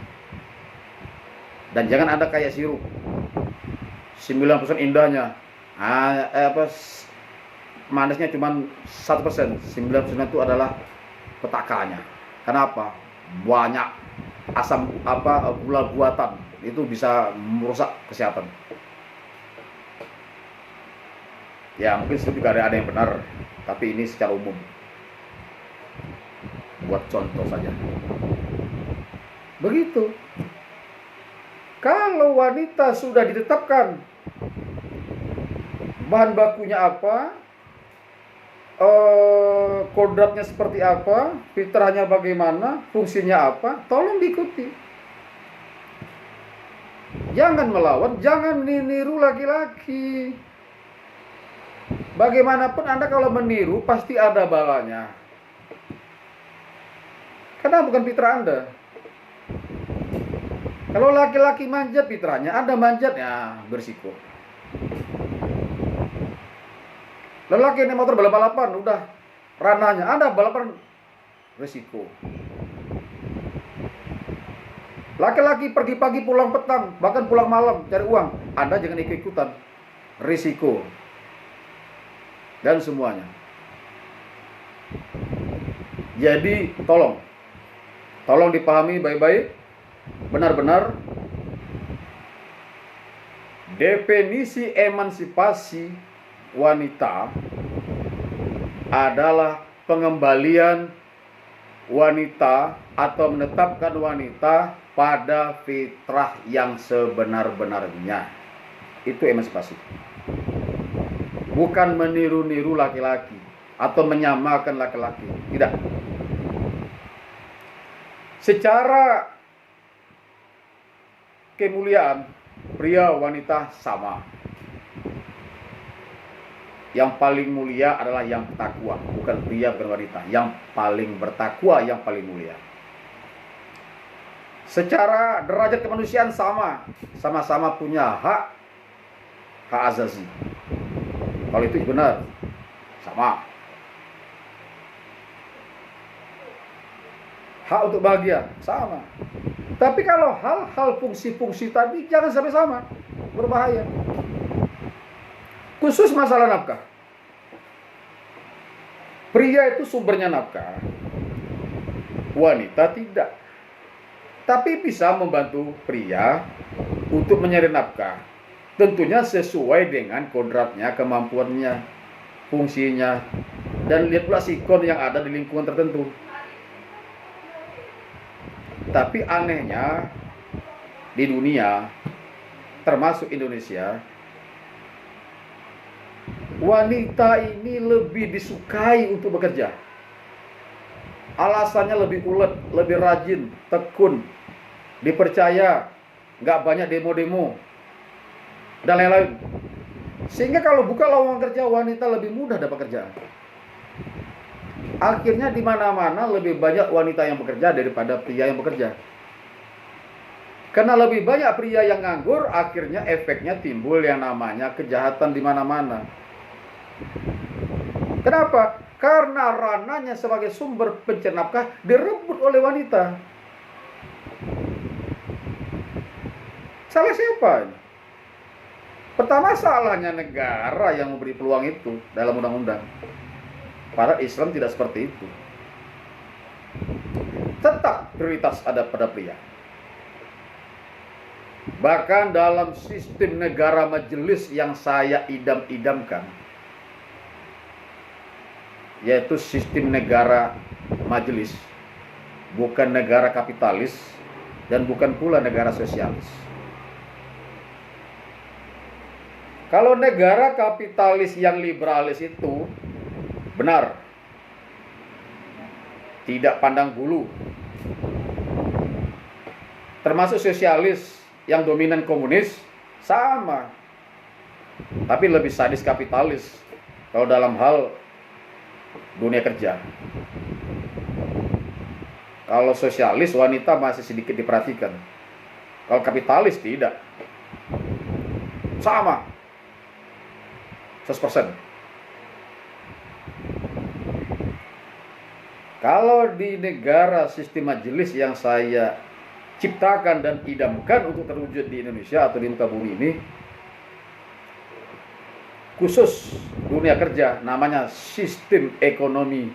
Dan jangan ada kayak sirup, 9% indahnya, manisnya cuma 1%, 9% itu adalah petakannya. Kenapa? Banyak asam gula buatan, itu bisa merusak kesehatan. Ya mungkin sirup juga ada yang benar, tapi ini secara umum. Buat contoh saja. Begitu. Kalau wanita sudah ditetapkan bahan bakunya apa, kodratnya seperti apa, fitrahnya bagaimana, fungsinya apa, tolong diikuti. Jangan melawan, jangan meniru laki-laki. Bagaimanapun Anda kalau meniru pasti ada balanya. Karena bukan fitrah Anda. Kalau laki-laki manjat fitrahnya, Anda manjat, ya berisiko. Lelaki naik motor balap-balapan, udah ranahnya, Anda balapan, risiko. Laki-laki pergi pagi pulang petang, bahkan pulang malam cari uang, Anda jangan ikut-ikutan, risiko. Dan semuanya. Jadi tolong dipahami baik-baik, benar-benar definisi emansipasi wanita adalah pengembalian wanita atau menetapkan wanita pada fitrah yang sebenar-benarnya. Itu emansipasi. Bukan meniru-niru laki-laki atau menyamakan laki-laki. Tidak. Secara kemuliaan, pria wanita sama. Yang paling mulia adalah yang bertakwa, bukan pria bukan wanita. Yang paling bertakwa yang paling mulia. Secara derajat kemanusiaan sama-sama punya hak azazi. Kalau itu benar, sama. Hak untuk bahagia, sama. Tapi kalau hal-hal fungsi-fungsi tadi jangan sampai sama, berbahaya. Khusus masalah nafkah. Pria itu sumbernya nafkah, wanita tidak. Tapi bisa membantu pria untuk mencari nafkah. Tentunya sesuai dengan kodratnya, kemampuannya, fungsinya, dan lihat pula sikon yang ada di lingkungan tertentu. Tapi anehnya di dunia, termasuk Indonesia, wanita ini lebih disukai untuk bekerja. Alasannya lebih ulet, lebih rajin, tekun, dipercaya, nggak banyak demo-demo, dan lain-lain. Sehingga kalau buka lowongan kerja, wanita lebih mudah dapat kerjaan. Akhirnya di mana-mana lebih banyak wanita yang bekerja daripada pria yang bekerja. Karena lebih banyak pria yang nganggur, akhirnya efeknya timbul yang namanya kejahatan di mana-mana. Kenapa? Karena ranahnya sebagai sumber pencari nafkah direbut oleh wanita. Salah siapa? Pertama, salahnya negara yang memberi peluang itu dalam undang-undang. Padahal Islam tidak seperti itu. Tetap prioritas ada pada pria. Bahkan dalam sistem negara majelis yang saya idam-idamkan, yaitu sistem negara majelis, bukan negara kapitalis dan bukan pula negara sosialis. Kalau negara kapitalis yang liberalis itu benar, tidak pandang bulu, termasuk sosialis yang dominan komunis sama, tapi lebih sadis kapitalis kalau dalam hal dunia kerja. Kalau sosialis, wanita masih sedikit diperhatikan. Kalau kapitalis tidak, sama 100%. Kalau di negara sistem majelis yang saya ciptakan dan idamkan untuk terwujud di Indonesia atau di muka bumi ini, khusus dunia kerja, namanya sistem ekonomi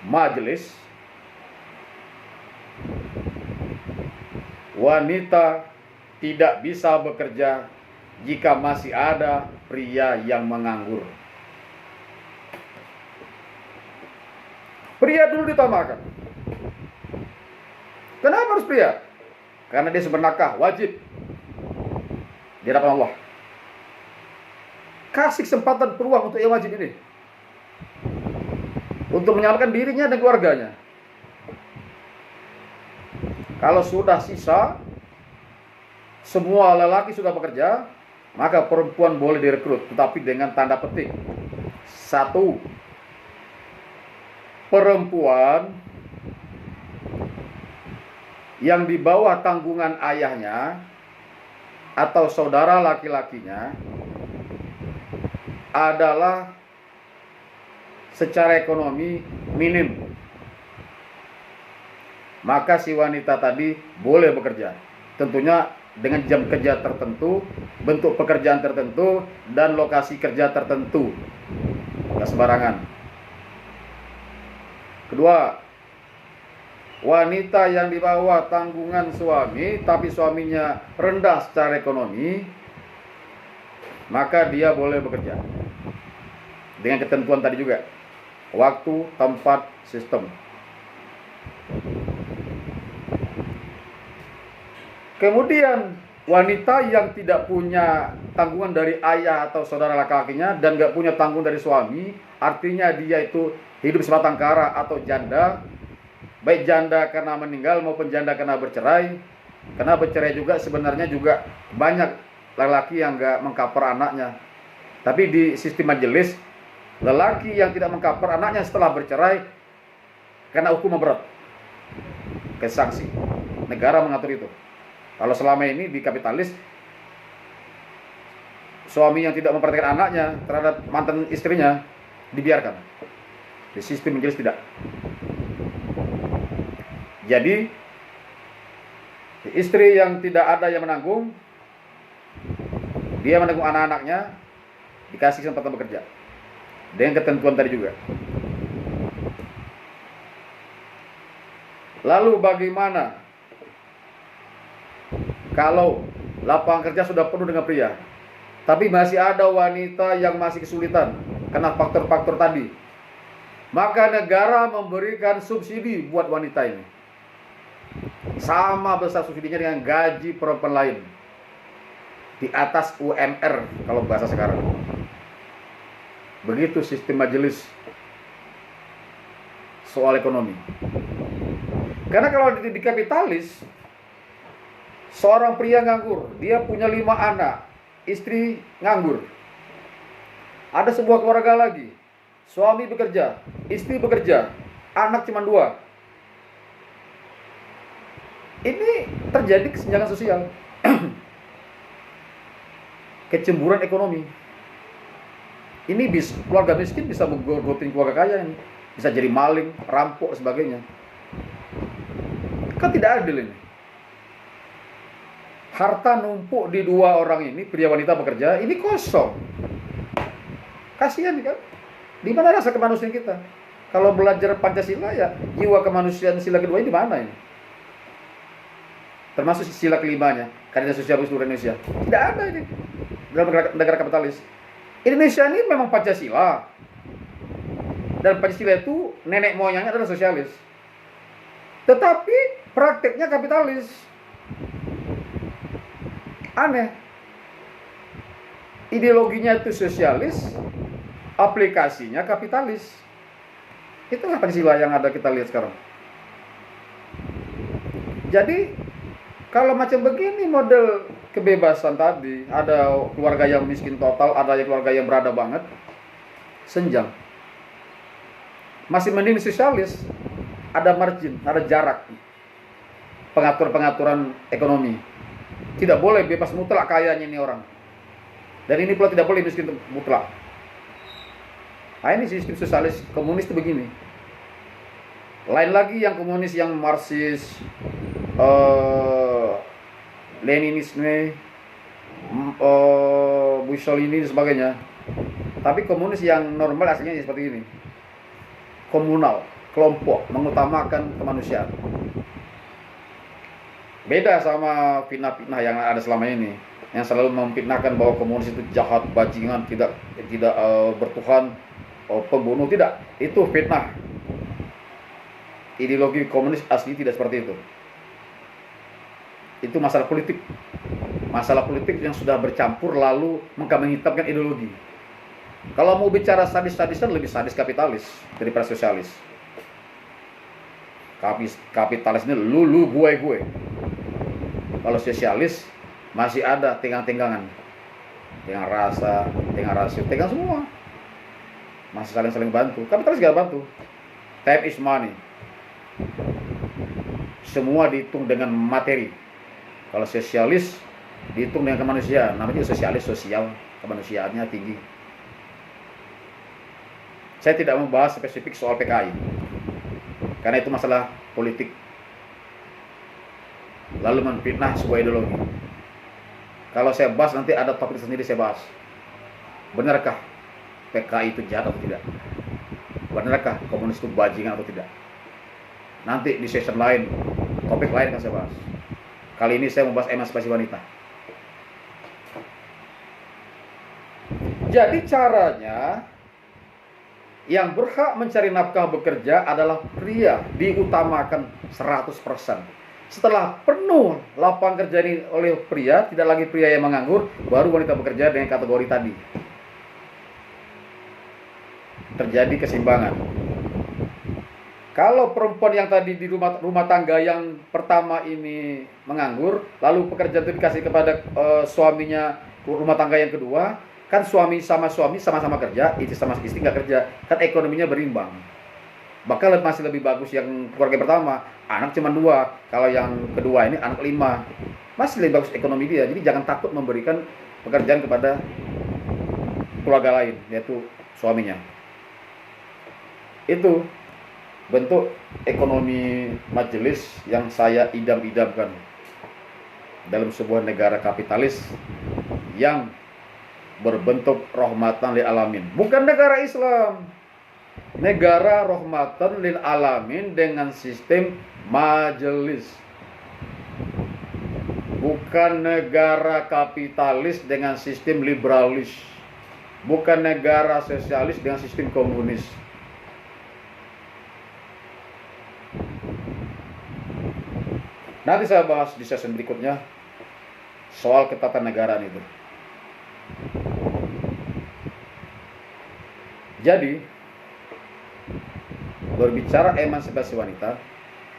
majelis, wanita tidak bisa bekerja jika masih ada pria yang menganggur. Pria dulu ditamakan. Kenapa harus pria? Karena dia sumber nafkah, wajib di hadapan Allah. Kasih kesempatan peluang untuk yang wajib ini, untuk menyelamatkan dirinya dan keluarganya. Kalau sudah sisa, semua lelaki sudah bekerja, maka perempuan boleh direkrut, tetapi dengan tanda petik. 1, perempuan yang di bawah tanggungan ayahnya atau saudara laki-lakinya adalah secara ekonomi minim, maka si wanita tadi boleh bekerja, tentunya dengan jam kerja tertentu, bentuk pekerjaan tertentu, dan lokasi kerja tertentu, nggak sembarangan. Kedua, wanita yang di bawah tanggungan suami tapi suaminya rendah secara ekonomi, maka dia boleh bekerja dengan ketentuan tadi juga, waktu, tempat, sistem. Kemudian wanita yang tidak punya tanggungan dari ayah atau saudara laki-lakinya dan gak punya tanggung dari suami, artinya dia itu hidup sebatang kara atau janda, baik janda karena meninggal maupun janda karena bercerai. Karena bercerai juga sebenarnya juga banyak lelaki yang gak mengcover anaknya. Tapi di sistem majelis, lelaki yang tidak mengcover anaknya setelah bercerai karena hukuman berat, ke sanksi. Negara mengatur itu. Kalau selama ini di kapitalis, suami yang tidak memperhatikan anaknya terhadap mantan istrinya dibiarkan. Di sistem majelis tidak. Jadi istri yang tidak ada yang menanggung, dia menanggung anak-anaknya, dikasih kesempatan bekerja dengan ketentuan tadi juga. Lalu bagaimana kalau lapangan kerja sudah penuh dengan pria, tapi masih ada wanita yang masih kesulitan karena faktor-faktor tadi? Maka negara memberikan subsidi buat wanita ini. Sama besar subsidinya dengan gaji perempuan lain. Di atas UMR kalau bahasa sekarang. Begitu sistem majelis soal ekonomi. Karena kalau di kapitalis, seorang pria nganggur, dia punya 5 anak, istri nganggur. Ada sebuah keluarga lagi, suami bekerja, istri bekerja, anak cuma 2. Ini terjadi kesenjangan sosial. Kecemburuan ekonomi. Ini keluarga miskin bisa menggodain keluarga kaya ini. Bisa jadi maling, rampok, sebagainya. Kan tidak adil ini. Harta numpuk di 2 orang ini, pria wanita bekerja, ini kosong. Kasihan kan? Di mana rasa kemanusiaan kita? Kalau belajar Pancasila ya, jiwa kemanusiaan sila kedua ini di mana ini? Termasuk sila kelimanya, keadilan sosial seluruh Indonesia. Tidak ada ini dalam negara kapitalis. Indonesia ini memang Pancasila. Dan Pancasila itu nenek moyangnya adalah sosialis. Tetapi prakteknya kapitalis. Aneh. Ideologinya itu sosialis, aplikasinya kapitalis. Itulah Pancasila yang ada kita lihat sekarang. Jadi kalau macam begini model kebebasan tadi, ada keluarga yang miskin total, ada keluarga yang berada banget, senjang. Masih mending sosialis, ada margin, ada jarak. Pengaturan ekonomi. Tidak boleh bebas mutlak kayanya ini orang. Dan ini pula tidak boleh miskin mutlak. Nah, ini sistem sosialis komunis itu begini. Lain lagi yang komunis yang Marxis, Leninisme, Mussolini dan sebagainya. Tapi komunis yang normal aslinya seperti ini. Komunal, kelompok, mengutamakan kemanusiaan. Beda sama fitnah-fitnah yang ada selama ini, yang selalu memfitnahkan bahwa komunis itu jahat, bajingan, tidak bertuhan, pembunuh. Tidak, itu fitnah. Ideologi komunis asli tidak seperti itu. Itu masalah politik. Masalah politik yang sudah bercampur lalu mengkambing hitamkan ideologi. Kalau mau bicara sadis-sadisan, lebih sadis kapitalis daripada sosialis. Kapitalis ini lu gue. Kalau sosialis masih ada tenggang-tenggangan, tenggang rasa, tenggang rasio, tenggang semua. Masih saling bantu. Kapitalis gak bantu. Time is money. Semua dihitung dengan materi. Kalau sosialis dihitung dengan kemanusiaan. Namanya sosialis, sosial, kemanusiaannya tinggi. Saya tidak membahas spesifik soal PKI, karena itu masalah politik. Lalu menfitnah sebuah ideologi. Kalau saya bahas nanti ada topik sendiri saya bahas. Benarkah PKI itu jahat atau tidak? Benarkah komunis itu bajingan atau tidak? Nanti di session lain, topik lain akan saya bahas. Kali ini saya membahas emansipasi wanita. Jadi caranya, yang berhak mencari nafkah bekerja adalah pria, diutamakan 100%. Setelah penuh lapangan kerja ini oleh pria, tidak lagi pria yang menganggur, baru wanita bekerja dengan kategori tadi. Terjadi keseimbangan. Kalau perempuan yang tadi di rumah tangga yang pertama ini menganggur, lalu pekerjaan itu dikasih kepada suaminya rumah tangga yang kedua, kan suami sama-sama kerja, istri sama istri nggak kerja, kan ekonominya berimbang. Bahkan masih lebih bagus yang keluarga pertama, anak cuma 2, kalau yang kedua ini anak 5, masih lebih bagus ekonomi dia. Jadi jangan takut memberikan pekerjaan kepada keluarga lain, yaitu suaminya. Itu bentuk ekonomi majelis yang saya idam-idamkan dalam sebuah negara kapitalis yang berbentuk rahmatan lil alamin. Bukan negara Islam. Negara rahmatan lil alamin dengan sistem majelis. Bukan negara kapitalis dengan sistem liberalis. Bukan negara sosialis dengan sistem komunis. Nanti saya bahas di sesi berikutnya soal ketatanegaraan itu. Jadi, berbicara emansipasi wanita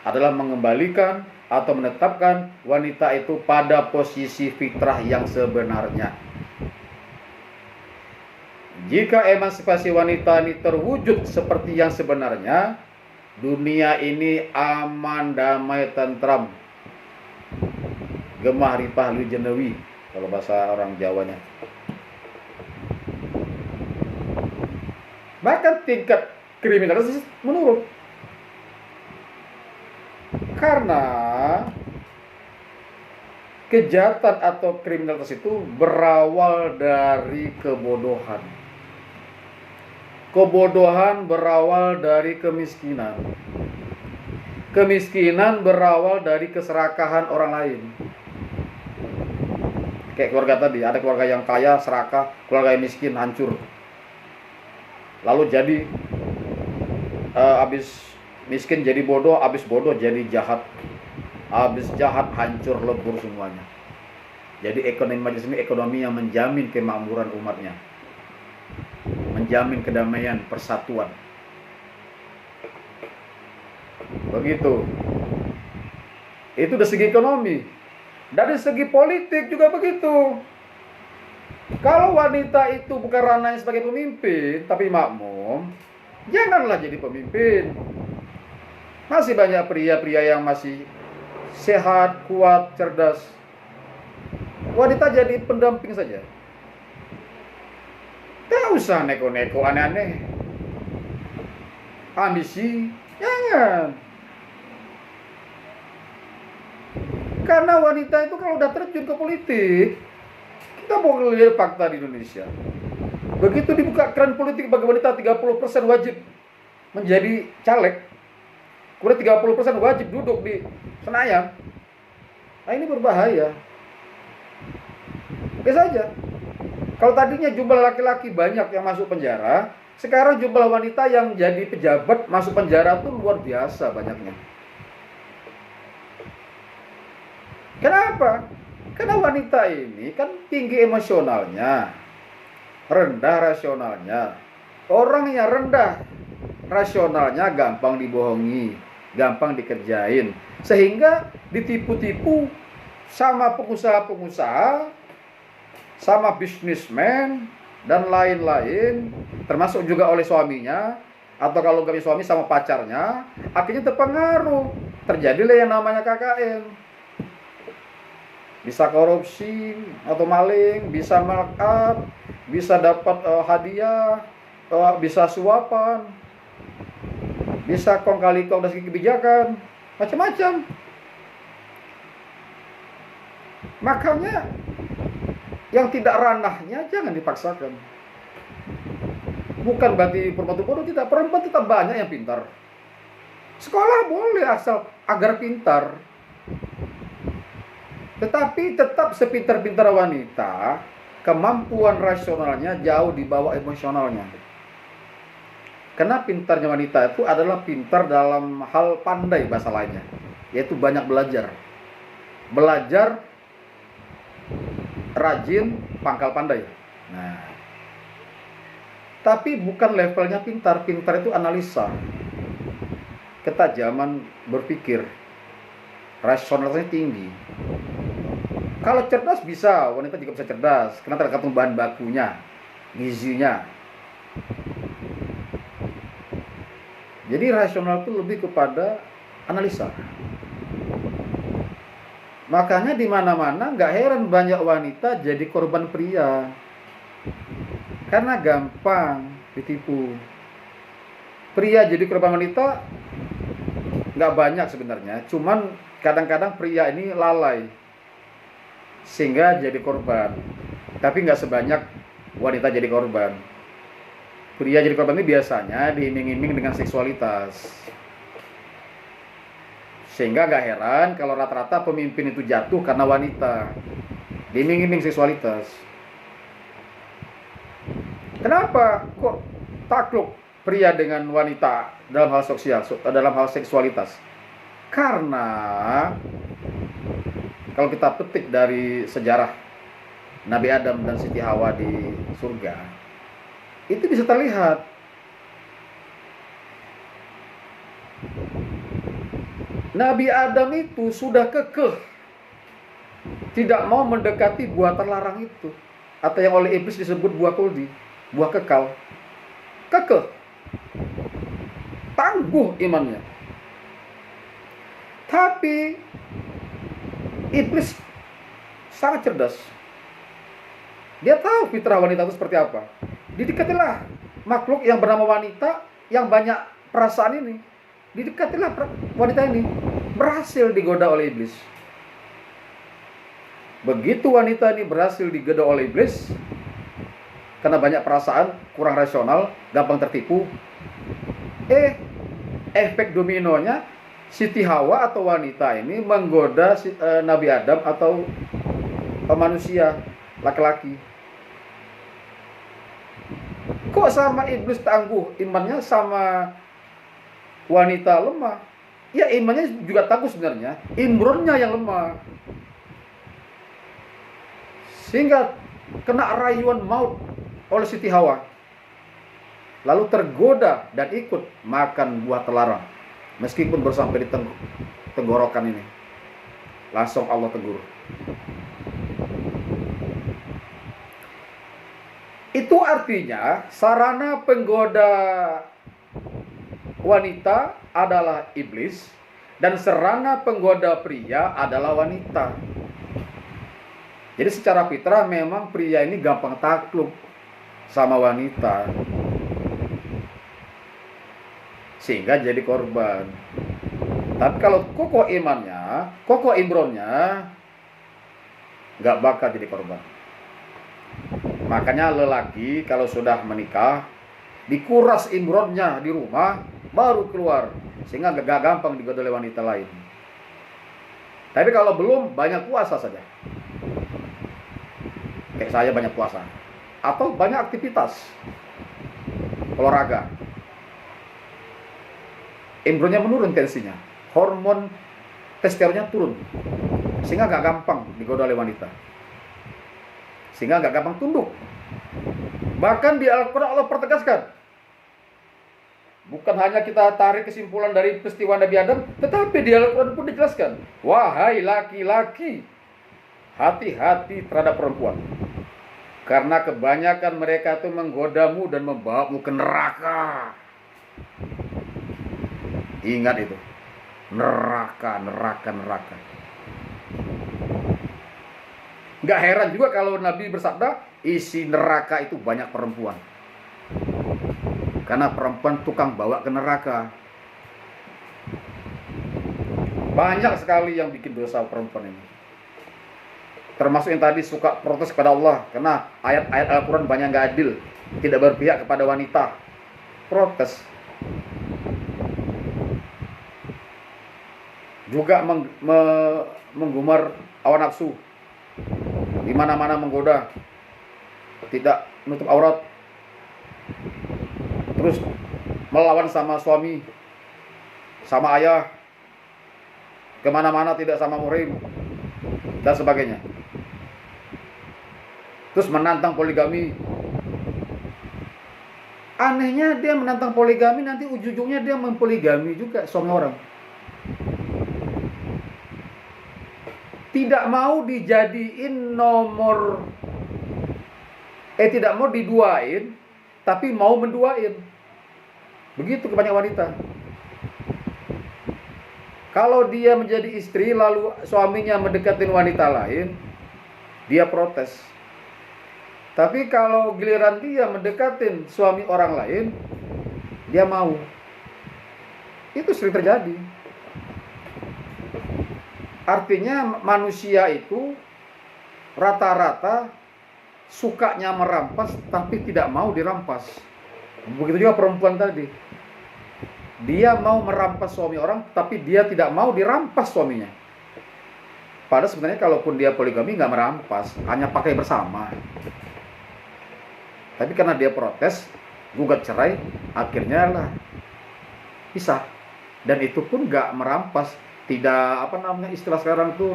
adalah mengembalikan atau menetapkan wanita itu pada posisi fitrah yang sebenarnya. Jika emansipasi wanita ini terwujud seperti yang sebenarnya, dunia ini aman, damai, tentram, gemah ripah lu jenewi kalau bahasa orang Jawanya. Bahkan tingkat kriminalitas menurun. Karena kejahatan atau kriminalitas itu berawal dari kebodohan. Kebodohan berawal dari kemiskinan. Kemiskinan berawal dari keserakahan orang lain. Kayak keluarga tadi, ada keluarga yang kaya serakah, keluarga yang miskin hancur. Lalu jadi habis miskin jadi bodoh, habis bodoh jadi jahat. Habis jahat hancur lebur semuanya. Jadi ekonomi majelis ini ekonomi yang menjamin kemakmuran umatnya. Menjamin kedamaian, persatuan. Begitu. Itu dari segi ekonomi. Dari segi politik juga begitu. Kalau wanita itu bukan ranahnya sebagai pemimpin, tapi makmum, janganlah jadi pemimpin. Masih banyak pria-pria yang masih sehat, kuat, cerdas. Wanita jadi pendamping saja. Tak usah neko-neko aneh-aneh. Ambisi, jangan. Karena wanita itu kalau udah terjun ke politik, kita boleh lihat fakta di Indonesia. Begitu dibuka keran politik bagi wanita 30% wajib menjadi caleg. Kemudian 30% wajib duduk di Senayan. Nah, ini berbahaya. Oke saja. Kalau tadinya jumlah laki-laki banyak yang masuk penjara, sekarang jumlah wanita yang jadi pejabat masuk penjara itu luar biasa banyaknya. Kenapa? Karena wanita ini kan tinggi emosionalnya, rendah rasionalnya. Orang yang rendah rasionalnya gampang dibohongi, gampang dikerjain, sehingga ditipu-tipu sama pengusaha-pengusaha, sama bisnismen dan lain-lain, termasuk juga oleh suaminya, atau kalau gak suami sama pacarnya, akhirnya terpengaruh. Terjadilah yang namanya KKN. Bisa korupsi atau maling, bisa markup, bisa dapat hadiah, bisa suapan, bisa kong kali kong dari segi kebijakan, macam-macam. Makanya yang tidak ranahnya jangan dipaksakan. Bukan berarti perempuan itu bodoh, tidak. Perempuan tetap banyak yang pintar. Sekolah boleh asal agar pintar. Tetapi tetap sepintar-pintar wanita, kemampuan rasionalnya jauh di bawah emosionalnya. Karena pintarnya wanita itu adalah pintar dalam hal pandai bahasa lainnya, yaitu banyak belajar. Belajar, rajin, pangkal pandai. Nah, tapi bukan levelnya pintar. Pintar itu analisa, ketajaman berpikir, rasionalitasnya tinggi. Kalau cerdas bisa, wanita juga bisa cerdas, karena tergantung bahan bakunya, gizinya. Jadi rasional itu lebih kepada analisa. Makanya di mana-mana nggak heran banyak wanita jadi korban pria, karena gampang ditipu. Pria jadi korban wanita nggak banyak sebenarnya, cuman kadang-kadang pria ini lalai sehingga jadi korban, tapi nggak sebanyak wanita jadi korban. Pria jadi korban ini biasanya diiming-iming dengan seksualitas. Sehingga gak heran kalau rata-rata pemimpin itu jatuh karena wanita, diiming-iming seksualitas. Kenapa kok takluk pria dengan wanita dalam hal sosial, dalam hal seksualitas? Karena kalau kita petik dari sejarah Nabi Adam dan Siti Hawa di surga, itu bisa terlihat. Nabi Adam itu sudah kekeh tidak mau mendekati buah terlarang itu, atau yang oleh iblis disebut buah kuldi, buah kekal. Kekeh, tangguh imannya. Tapi iblis sangat cerdas. Dia tahu fitrah wanita itu seperti apa. Didekatilah makhluk yang bernama wanita yang banyak perasaan ini. Didekatilah wanita ini. Berhasil digoda oleh iblis. Begitu wanita ini berhasil digoda oleh iblis, karena banyak perasaan, kurang rasional, gampang tertipu, efek dominonya Siti Hawa atau wanita ini menggoda Nabi Adam atau manusia laki-laki. Kok sama iblis tangguh imannya, sama wanita lemah? Ya imannya juga tangguh sebenarnya, Imronnya yang lemah. Sehingga kena rayuan maut oleh Siti Hawa. Lalu tergoda dan ikut makan buah terlarang. Meskipun baru sampai di tenggorokan ini. Langsung Allah tegur. Itu artinya sarana penggoda wanita adalah iblis, dan sarana penggoda pria adalah wanita. Jadi secara fitrah memang pria ini gampang takluk sama wanita, sehingga jadi korban. Tapi kalau kokoh imannya, kokoh imronnya, nggak bakal jadi korban. Makanya lelaki kalau sudah menikah, dikuras imronnya di rumah, baru keluar, sehingga gak gampang digoda oleh wanita lain. Tapi kalau belum, banyak puasa saja. Kayak saya banyak puasa, atau banyak aktivitas olahraga, imronnya menurun, tensinya, hormon testosteronnya turun, sehingga gak gampang digoda oleh wanita, sehingga gak gampang tunduk. Bahkan di Al-Quran Allah pertegaskan, bukan hanya kita tarik kesimpulan dari peristiwa Nabi Adam, tetapi di Al-Quran pun dijelaskan, wahai laki-laki, hati-hati terhadap perempuan, karena kebanyakan mereka itu menggodamu dan membawamu ke neraka. Ingat itu, neraka. Gak heran juga kalau Nabi bersabda, isi neraka itu banyak perempuan. Karena perempuan tukang bawa ke neraka. Banyak sekali yang bikin dosa perempuan ini. Termasuk yang tadi suka protes kepada Allah, karena ayat-ayat Al-Quran banyak gak adil, tidak berpihak kepada wanita. Protes. Juga menggumar hawa nafsu, di mana-mana menggoda, tidak menutup aurat, terus melawan sama suami, sama ayah, kemana-mana tidak sama muhrim, dan sebagainya. Terus menantang poligami. Anehnya dia menantang poligami, nanti ujung-ujungnya dia mempoligami juga suami orang. Tidak mau dijadiin nomor, tidak mau diduain, tapi mau menduain. Begitu kebanyakan wanita. Kalau dia menjadi istri lalu suaminya mendekatin wanita lain, dia protes. Tapi kalau giliran dia mendekatin suami orang lain, dia mau. Itu sering terjadi. Artinya manusia itu rata-rata sukanya merampas tapi tidak mau dirampas. Begitu juga perempuan tadi. Dia mau merampas suami orang tapi dia tidak mau dirampas suaminya. Padahal sebenarnya kalaupun dia poligami nggak merampas, hanya pakai bersama. Tapi karena dia protes, gugat cerai, akhirnya lah pisah. Dan itu pun nggak merampas, tidak istilah sekarang tuh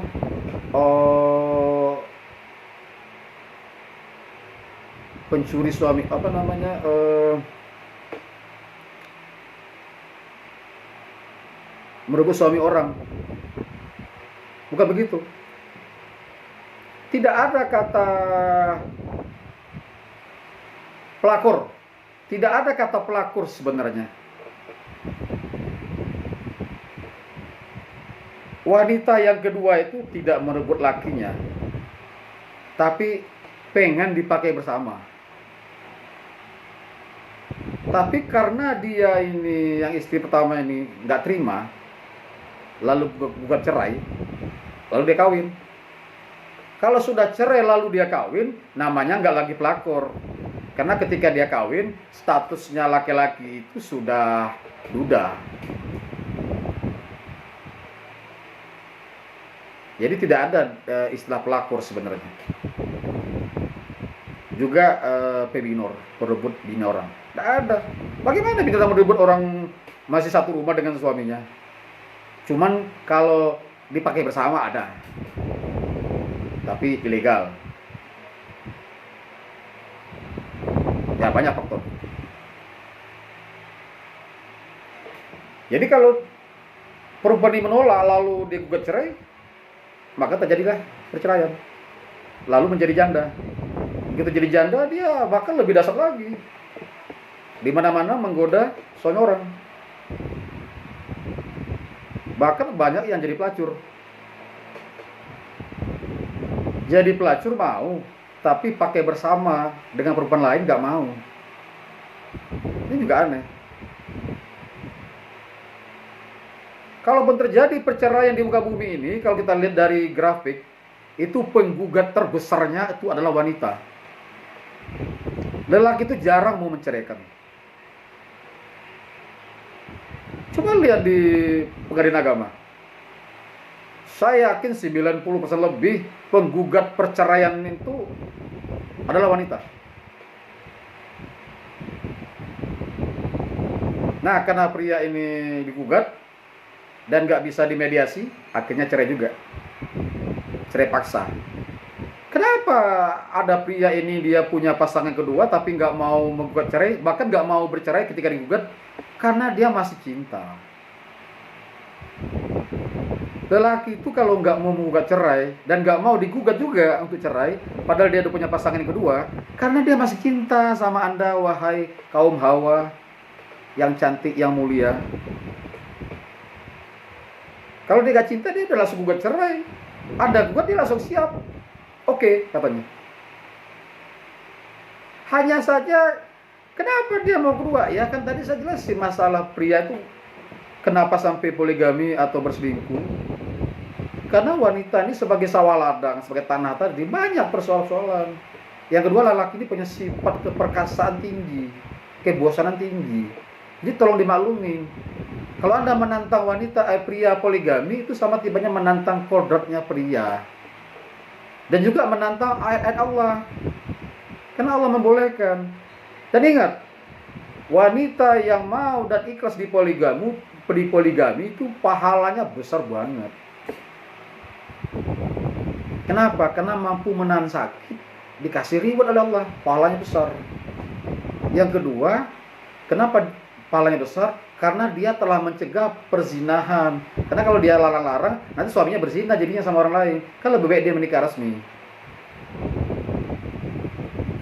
pencuri suami, merebut suami orang. Bukan begitu. Tidak ada kata pelakor. Tidak ada kata pelakor sebenarnya. Wanita yang kedua itu tidak merebut lakinya, tapi pengen dipakai bersama. Tapi karena dia ini, yang istri pertama ini nggak terima, lalu gugat cerai, lalu dia kawin. Kalau sudah cerai lalu dia kawin, namanya nggak lagi pelakor. Karena ketika dia kawin, statusnya laki-laki itu sudah duda. Jadi tidak ada istilah pelakor sebenarnya. Juga pebinor, perebut bini orang. Tidak ada. Bagaimana kita merebut orang masih satu rumah dengan suaminya? Cuman kalau dipakai bersama ada. Tapi ilegal. Ya banyak faktor. Jadi kalau perempuan ini menolak lalu digugat cerai, maka terjadilah perceraian. Lalu menjadi janda. Begitu jadi janda, dia bahkan lebih dasar lagi. Di mana-mana menggoda suami orang. Bahkan banyak yang jadi pelacur. Jadi pelacur mau, tapi pakai bersama dengan perempuan lain nggak mau. Ini juga aneh. Kalaupun terjadi perceraian di muka bumi ini, kalau kita lihat dari grafik, itu penggugat terbesarnya itu adalah wanita. Lelaki itu jarang mau menceraikan. Coba lihat di pengadilan agama. Saya yakin 90% lebih penggugat perceraian itu adalah wanita. Nah, karena pria ini digugat dan nggak bisa dimediasi, akhirnya cerai juga. Cerai paksa. Kenapa ada pria ini dia punya pasangan kedua tapi nggak mau menggugat cerai, bahkan nggak mau bercerai ketika digugat? Karena dia masih cinta. Lelaki itu kalau nggak mau menggugat cerai dan nggak mau digugat juga untuk cerai, padahal dia udah punya pasangan yang kedua, karena dia masih cinta sama Anda, wahai kaum Hawa yang cantik, yang mulia. Kalau dia nggak cinta, dia udah langsung gugat cerai. Anda gugat, dia langsung siap. Oke, katanya. Hanya saja, kenapa dia mau kedua? Ya kan tadi saya jelasin masalah pria itu kenapa sampai poligami atau berselingkuh. Karena wanita ini sebagai sawah ladang, sebagai tanah tadi, banyak persoalan-persoalan. Yang kedua, lelaki ini punya sifat keperkasaan tinggi, kebosanan tinggi. Jadi tolong dimaklumin. Kalau Anda menantang wanita, pria poligami, itu sama tibanya menantang kodratnya pria. Dan juga menantang ayat-ayat Allah. Karena Allah membolehkan. Dan ingat, wanita yang mau dan ikhlas di poligami itu pahalanya besar banget. Kenapa? Karena mampu menahan sakit, dikasih reward oleh Allah, pahalanya besar. Yang kedua, kenapa pahalanya besar? Karena dia telah mencegah perzinahan. Karena kalau dia larang-larang, nanti suaminya berzina jadinya sama orang lain. Kan lebih baik dia menikah resmi.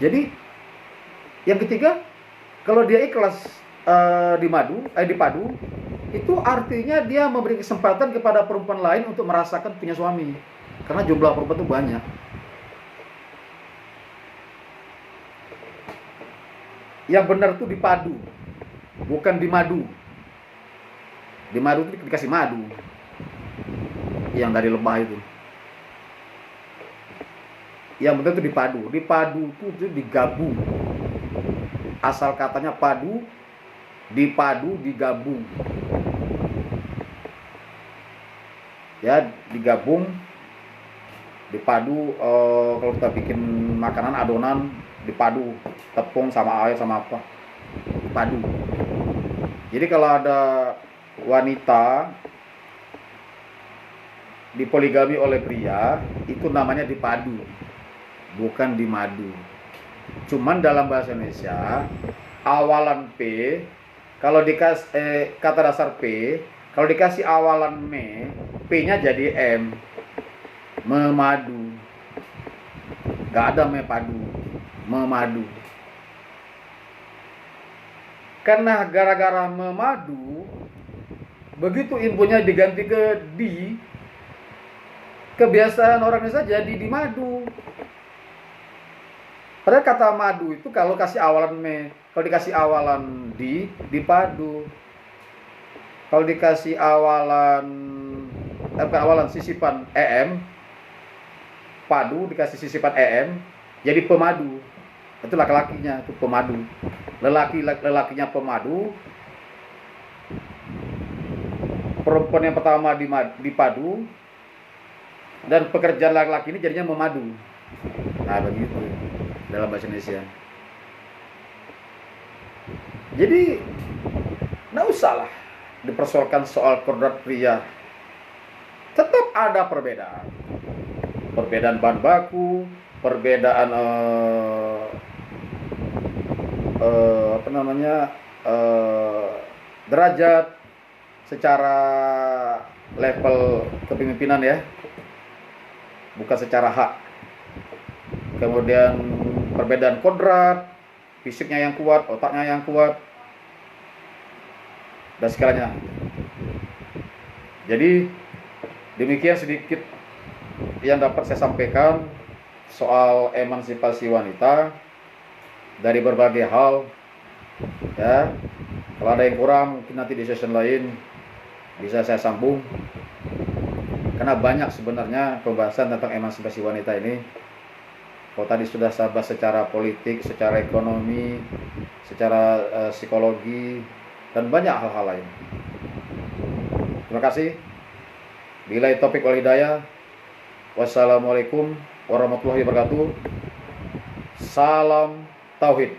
Jadi, yang ketiga, kalau dia ikhlas dipadu, itu artinya dia memberi kesempatan kepada perempuan lain untuk merasakan punya suami. Karena jumlah perempuan itu banyak. Yang benar itu dipadu, bukan dimadu. Dimadu itu dikasih madu yang dari lebah itu. Yang penting itu dipadu. Dipadu itu digabung. Asal katanya padu, dipadu, digabung. Ya, digabung, dipadu. Kalau kita bikin makanan adonan, dipadu tepung sama air sama apa, dipadu. Jadi kalau ada wanita dipoligami oleh pria, itu namanya dipadu, bukan dimadu. Cuman dalam bahasa Indonesia awalan P, kalau dikasih kata dasar P, kalau dikasih awalan me, P-nya jadi M, memadu. Gak ada mepadu, memadu. Karena gara-gara memadu, begitu infonya diganti ke di, kebiasaan orang Indonesia jadi dimadu. Padahal kata madu itu kalau kasih awalan me, kalau dikasih awalan di, dipadu. Kalau dikasih awalan awalan sisipan em, padu, dikasih sisipan em, jadi pemadu. Itu laki-lakinya, itu pemadu. Lelakinya pemadu, perempuan yang pertama dipadu, dan pekerjaan laki-laki ini jadinya memadu. Nah, begitu dalam bahasa Indonesia. Jadi nggak usahlah dipersoalkan soal kodrat pria. Tetap ada perbedaan. Perbedaan bahan baku, perbedaan derajat secara level kepemimpinan ya, bukan secara hak. Kemudian perbedaan kodrat, fisiknya yang kuat, otaknya yang kuat, dan segalanya. Jadi demikian sedikit yang dapat saya sampaikan soal emansipasi wanita dari berbagai hal ya. Kalau ada yang kurang mungkin nanti di session lain bisa saya sambung, karena banyak sebenarnya pembahasan tentang emansipasi wanita ini. Kalau tadi sudah saya bahas secara politik, secara ekonomi, secara psikologi, dan banyak hal-hal lain. Terima kasih. Billahi taufiq wal hidayah. Wassalamualaikum warahmatullahi wabarakatuh. Salam tauhid.